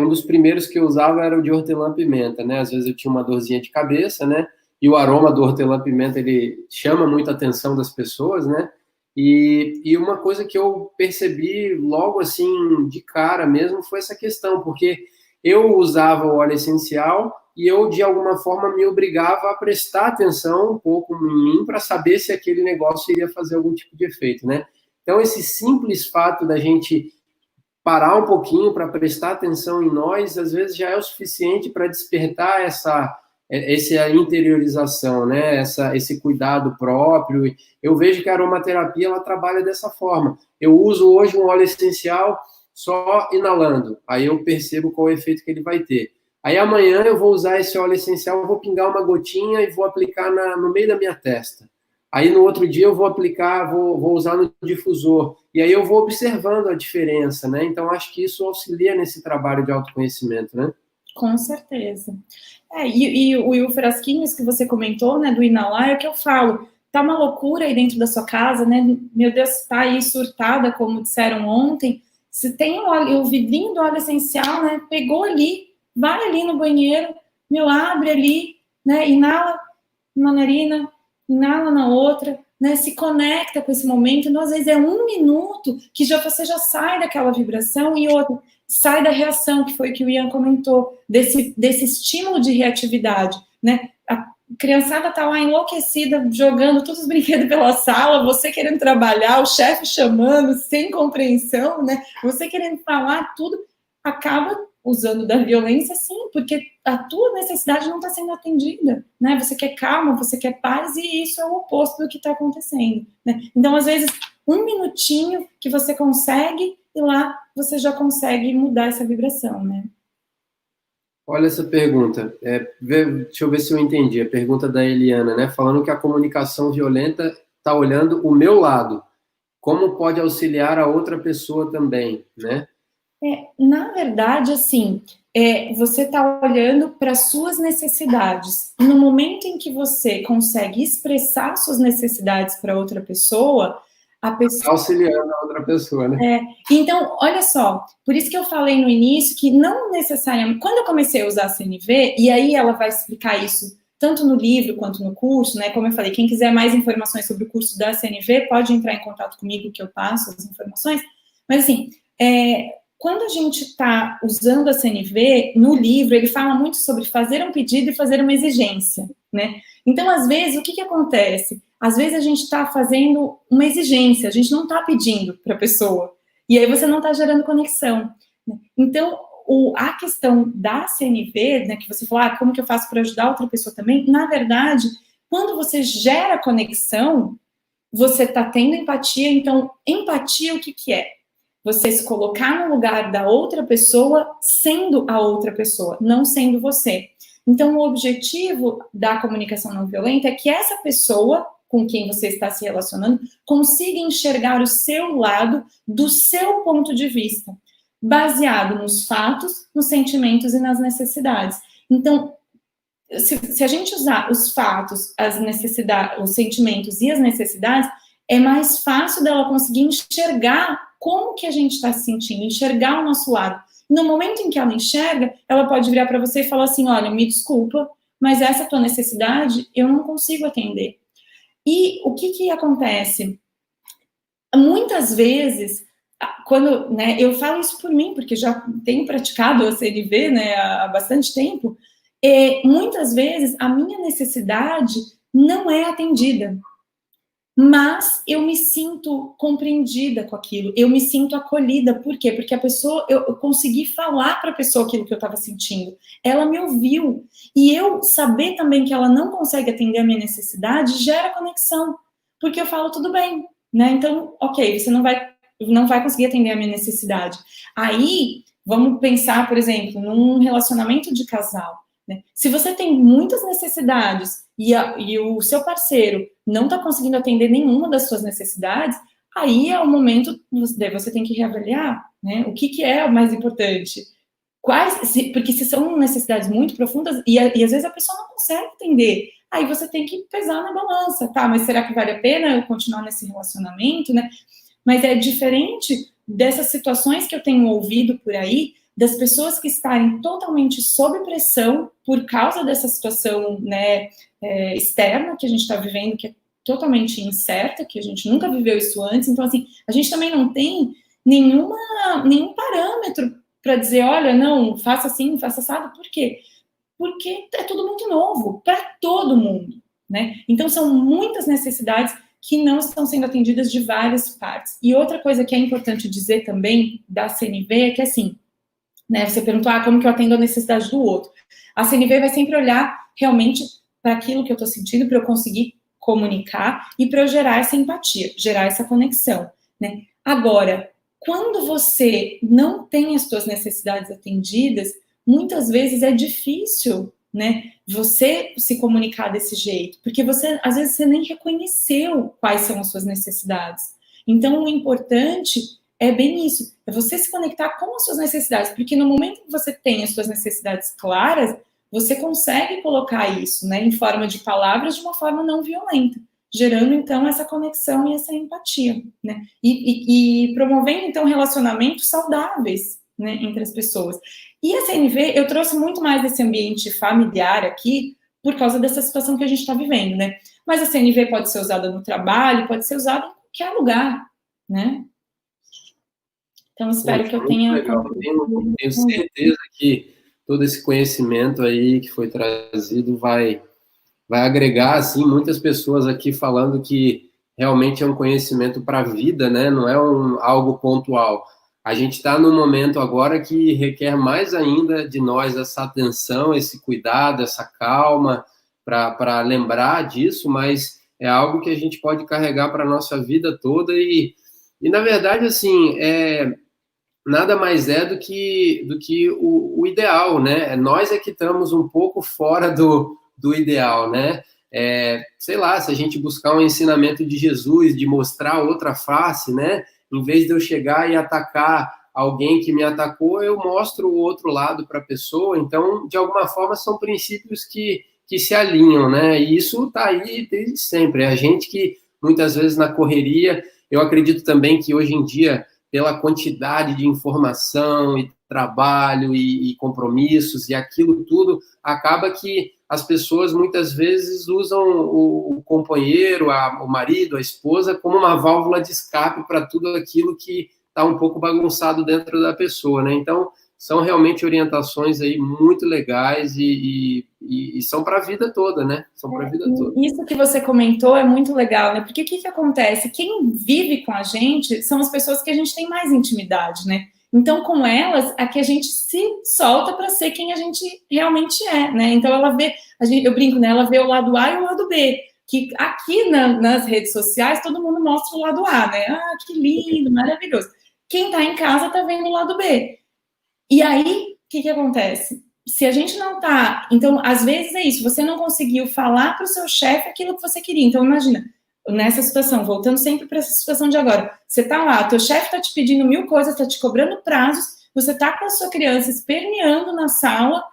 um dos primeiros que eu usava era o de hortelã-pimenta, né, às vezes eu tinha uma dorzinha de cabeça, né, e o aroma do hortelã-pimenta, ele chama muito a atenção das pessoas, né, e uma coisa que eu percebi logo, assim, de cara mesmo, foi essa questão, porque eu usava o óleo essencial e eu, de alguma forma, me obrigava a prestar atenção um pouco em mim para saber se aquele negócio iria fazer algum tipo de efeito, né? Então, esse simples fato da gente parar um pouquinho para prestar atenção em nós, às vezes já é o suficiente para despertar essa interiorização, né? Esse cuidado próprio. Eu vejo que a aromaterapia ela trabalha dessa forma. Eu uso hoje um óleo essencial só inalando, aí eu percebo qual é o efeito que ele vai ter. Aí amanhã eu vou usar esse óleo essencial, eu vou pingar uma gotinha e vou aplicar no meio da minha testa. Aí no outro dia eu vou aplicar, vou usar no difusor. E aí eu vou observando a diferença, né? Então acho que isso auxilia nesse trabalho de autoconhecimento, né? Com certeza. E o frasquinho, isso que você comentou, né, do inalar, é o que eu falo. Tá uma loucura aí dentro da sua casa, né? Meu Deus, tá aí surtada, como disseram ontem. Se tem o vidrinho do óleo essencial, né? Pegou ali, vai ali no banheiro, abre ali, né? Inala uma narina, inala na outra, né? Se conecta com esse momento. Então, às vezes é 1 minuto que você já sai daquela vibração e outra sai da reação, que foi o que o Ian comentou, desse estímulo de reatividade, né? A criançada tá lá enlouquecida, jogando todos os brinquedos pela sala, você querendo trabalhar, o chefe chamando, sem compreensão, né? Você querendo falar tudo, acaba usando da violência, sim, porque a tua necessidade não está sendo atendida, né? Você quer calma, você quer paz, e isso é o oposto do que está acontecendo, né? Então, às vezes, 1 minutinho que você consegue, e lá você já consegue mudar essa vibração, né? Olha essa pergunta. Deixa eu ver se eu entendi. A pergunta da Eliana, né? Falando que a comunicação violenta está olhando o meu lado. Como pode auxiliar a outra pessoa também, né? Na verdade, assim, você está olhando para as suas necessidades. No momento em que você consegue expressar suas necessidades para outra pessoa, a pessoa... Auxiliando a outra pessoa, né? Então, olha só, por isso que eu falei no início que não necessariamente... Quando eu comecei a usar a CNV, e aí ela vai explicar isso tanto no livro quanto no curso, né? Como eu falei, quem quiser mais informações sobre o curso da CNV, pode entrar em contato comigo que eu passo as informações. Mas, assim, quando a gente está usando a CNV, no livro, ele fala muito sobre fazer um pedido e fazer uma exigência, né? Então, às vezes, o que acontece? Às vezes a gente está fazendo uma exigência, a gente não está pedindo para a pessoa. E aí você não está gerando conexão, né? Então, a questão da CNV, né, que você falou, como que eu faço para ajudar outra pessoa também? Na verdade, quando você gera conexão, você está tendo empatia. Então, empatia, o que é? Você se colocar no lugar da outra pessoa, sendo a outra pessoa, não sendo você. Então, o objetivo da comunicação não violenta é que essa pessoa com quem você está se relacionando consiga enxergar o seu lado do seu ponto de vista, baseado nos fatos, nos sentimentos e nas necessidades. Então, se a gente usar os fatos, as necessidades, os sentimentos e as necessidades, é mais fácil dela conseguir enxergar como que a gente está se sentindo, enxergar o nosso lado. No momento em que ela enxerga, ela pode virar para você e falar assim, olha, me desculpa, mas essa tua necessidade eu não consigo atender. E o que acontece? Muitas vezes, quando, né, eu falo isso por mim, porque já tenho praticado a CNV, né, há bastante tempo, muitas vezes a minha necessidade não é atendida. Mas eu me sinto compreendida com aquilo, eu me sinto acolhida. Por quê? Porque a pessoa, eu consegui falar para a pessoa aquilo que eu estava sentindo. Ela me ouviu. E eu saber também que ela não consegue atender a minha necessidade gera conexão. Porque eu falo, tudo bem, né? Então, ok, você não vai conseguir atender a minha necessidade. Aí, vamos pensar, por exemplo, num relacionamento de casal, né? Se você tem muitas necessidades e o seu parceiro não está conseguindo atender nenhuma das suas necessidades, aí é o momento que você tem que reavaliar, né? O que é o mais importante? Porque se são necessidades muito profundas e às vezes a pessoa não consegue atender, aí você tem que pesar na balança, tá? Mas será que vale a pena eu continuar nesse relacionamento, né? Mas é diferente dessas situações que eu tenho ouvido por aí, das pessoas que estarem totalmente sob pressão por causa dessa situação, né, externa que a gente está vivendo, que é totalmente incerta, que a gente nunca viveu isso antes. Então, assim, a gente também não tem nenhum parâmetro para dizer, olha, não, faça assim, faça assado. Por quê? porque é tudo muito novo, para todo mundo, né? Então, são muitas necessidades que não estão sendo atendidas de várias partes. E outra coisa que é importante dizer também da CNV é que, assim, né, você perguntou, como que eu atendo a necessidade do outro? A CNV vai sempre olhar realmente para aquilo que eu estou sentindo, para eu conseguir comunicar e para eu gerar essa empatia, gerar essa conexão, né? Agora, quando você não tem as suas necessidades atendidas, muitas vezes é difícil, né, você se comunicar desse jeito, porque você, às vezes, você nem reconheceu quais são as suas necessidades. Então, o importante é bem isso, é você se conectar com as suas necessidades, porque no momento que você tem as suas necessidades claras, você consegue colocar isso, né, em forma de palavras, de uma forma não violenta, gerando, então, essa conexão e essa empatia, né, e promovendo, então, relacionamentos saudáveis, né, entre as pessoas. E a CNV, eu trouxe muito mais desse ambiente familiar aqui, por causa dessa situação que a gente está vivendo, né, mas a CNV pode ser usada no trabalho, pode ser usada em qualquer lugar, né. Então, espero que eu tenha... Legal. Tenho certeza que todo esse conhecimento aí que foi trazido vai agregar, assim, muitas pessoas aqui falando que realmente é um conhecimento para a vida, né? Não é algo pontual. A gente está num momento agora que requer mais ainda de nós essa atenção, esse cuidado, essa calma, para lembrar disso, mas é algo que a gente pode carregar para a nossa vida toda e na verdade, assim, nada mais é do que o ideal, né? Nós é que estamos um pouco fora do ideal, né? Sei lá, se a gente buscar um ensinamento de Jesus, de mostrar outra face, né? Em vez de eu chegar e atacar alguém que me atacou, eu mostro o outro lado para a pessoa. Então, de alguma forma, são princípios que se alinham, né? E isso está aí desde sempre. É a gente que, muitas vezes, na correria, eu acredito também que hoje em dia, pela quantidade de informação e trabalho e compromissos e aquilo tudo, acaba que as pessoas muitas vezes usam o companheiro, o marido, a esposa, como uma válvula de escape para tudo aquilo que está um pouco bagunçado dentro da pessoa, né? Então, são realmente orientações aí muito legais e são para a vida toda, né? São para a vida toda. Isso que você comentou é muito legal, né? Porque o que acontece? Quem vive com a gente são as pessoas que a gente tem mais intimidade, né? Então, com elas, é que a gente se solta para ser quem a gente realmente é, né? Então, ela vê, eu brinco, né? Ela vê o lado A e o lado B. Que aqui nas redes sociais, todo mundo mostra o lado A, né? Ah, que lindo, maravilhoso. Quem tá em casa tá vendo o lado B. E aí, o que acontece? Se a gente não tá... Então, às vezes é isso, você não conseguiu falar para o seu chefe aquilo que você queria. Então, imagina, nessa situação, voltando sempre para essa situação de agora, você tá lá, teu chefe tá te pedindo 1000 coisas, tá te cobrando prazos, você tá com a sua criança esperneando na sala,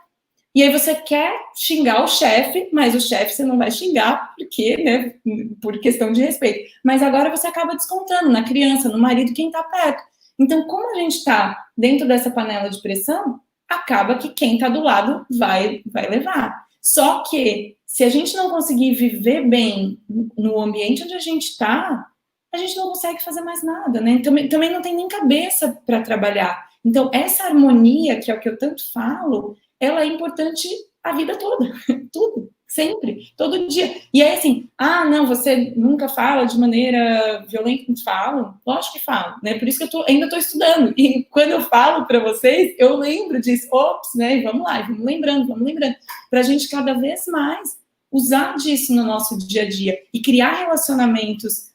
e aí você quer xingar o chefe, mas o chefe você não vai xingar, porque, né, por questão de respeito. Mas agora você acaba descontando na criança, no marido, quem tá perto. Então, como a gente está dentro dessa panela de pressão, acaba que quem está do lado vai levar. Só que, se a gente não conseguir viver bem no ambiente onde a gente está, a gente não consegue fazer mais nada, né? Também não tem nem cabeça para trabalhar. Então, essa harmonia, que é o que eu tanto falo, ela é importante a vida toda, tudo. Sempre, todo dia. E aí, assim, não, você nunca fala de maneira violenta? Falo, lógico que falo, né? Por isso que eu ainda estou estudando. E quando eu falo para vocês, eu lembro disso. Ops, né? E vamos lá, vamos lembrando. Para a gente cada vez mais usar disso no nosso dia a dia e criar relacionamentos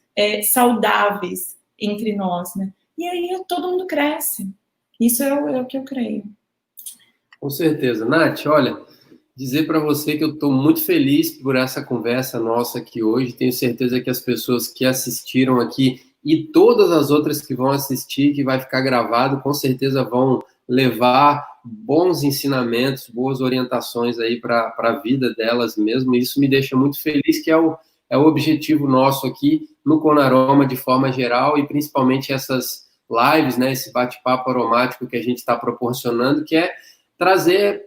saudáveis entre nós, né? E aí todo mundo cresce. Isso é o que eu creio. Com certeza. Nath, olha... dizer para você que eu estou muito feliz por essa conversa nossa aqui hoje. Tenho certeza que as pessoas que assistiram aqui e todas as outras que vão assistir, que vai ficar gravado, com certeza vão levar bons ensinamentos, boas orientações aí para a vida delas mesmo. E isso me deixa muito feliz, que é o objetivo nosso aqui no Conaroma de forma geral e principalmente essas lives, né, esse bate-papo aromático que a gente está proporcionando, que é trazer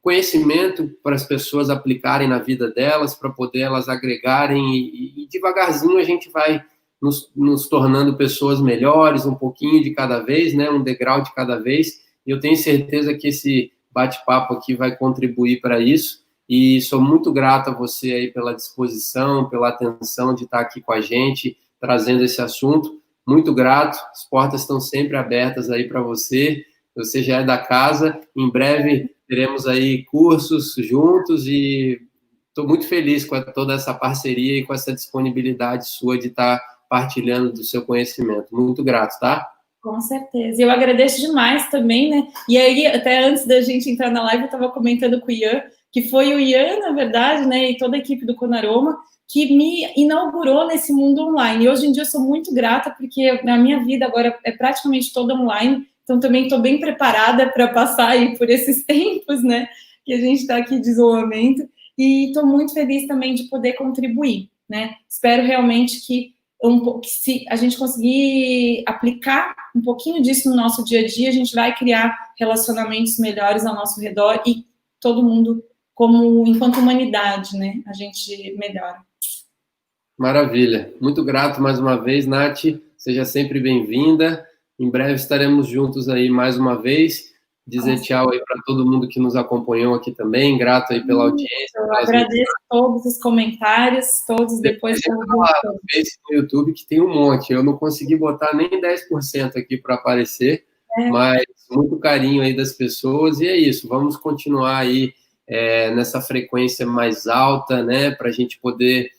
conhecimento para as pessoas aplicarem na vida delas, para poder elas agregarem e devagarzinho a gente vai nos tornando pessoas melhores, um pouquinho de cada vez, né, um degrau de cada vez, e eu tenho certeza que esse bate-papo aqui vai contribuir para isso. E sou muito grato a você aí pela disposição, pela atenção de estar aqui com a gente, trazendo esse assunto. Muito grato, as portas estão sempre abertas aí para você. Você já é da casa, em breve teremos aí cursos juntos e estou muito feliz com toda essa parceria e com essa disponibilidade sua de estar partilhando do seu conhecimento. Muito grato, tá? Com certeza. E eu agradeço demais também, né? E aí, até antes da gente entrar na live, eu estava comentando com o Ian, que foi o Ian, na verdade, né, e toda a equipe do Conaroma, que me inaugurou nesse mundo online. E hoje em dia eu sou muito grata, porque a minha vida agora é praticamente toda online, então também estou bem preparada para passar aí por esses tempos, né, que a gente está aqui de isolamento, e estou muito feliz também de poder contribuir, né? Espero realmente que se a gente conseguir aplicar um pouquinho disso no nosso dia a dia, a gente vai criar relacionamentos melhores ao nosso redor e todo mundo, como enquanto humanidade, né, a gente melhora. Maravilha. Muito grato mais uma vez, Nath. Seja sempre bem-vinda. Em breve estaremos juntos aí mais uma vez. Dizer tchau aí para todo mundo que nos acompanhou aqui também. Grato aí pela audiência. Eu agradeço todos os comentários, todos depois no YouTube, que tem um monte. Eu não consegui botar nem 10% aqui para aparecer, mas muito carinho aí das pessoas. E é isso, vamos continuar aí nessa frequência mais alta, né, para a gente poder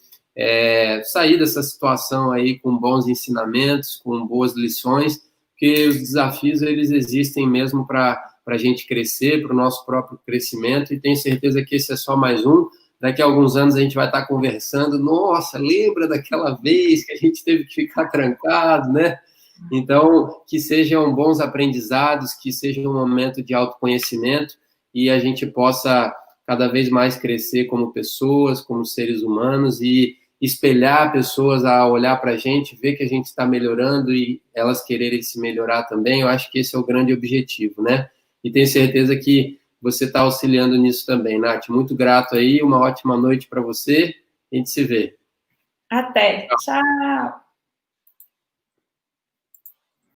sair dessa situação aí com bons ensinamentos, com boas lições, porque os desafios, eles existem mesmo para a gente crescer, para o nosso próprio crescimento, e tenho certeza que esse é só mais um. Daqui a alguns anos a gente vai estar conversando, nossa, lembra daquela vez que a gente teve que ficar trancado, né? Então, que sejam bons aprendizados, que seja um momento de autoconhecimento e a gente possa cada vez mais crescer como pessoas, como seres humanos e espelhar pessoas a olhar para a gente, ver que a gente está melhorando e elas quererem se melhorar também. Eu acho que esse é o grande objetivo, né? E tenho certeza que você está auxiliando nisso também, Nath. Muito grato aí, uma ótima noite para você. A gente se vê. Até. Tchau.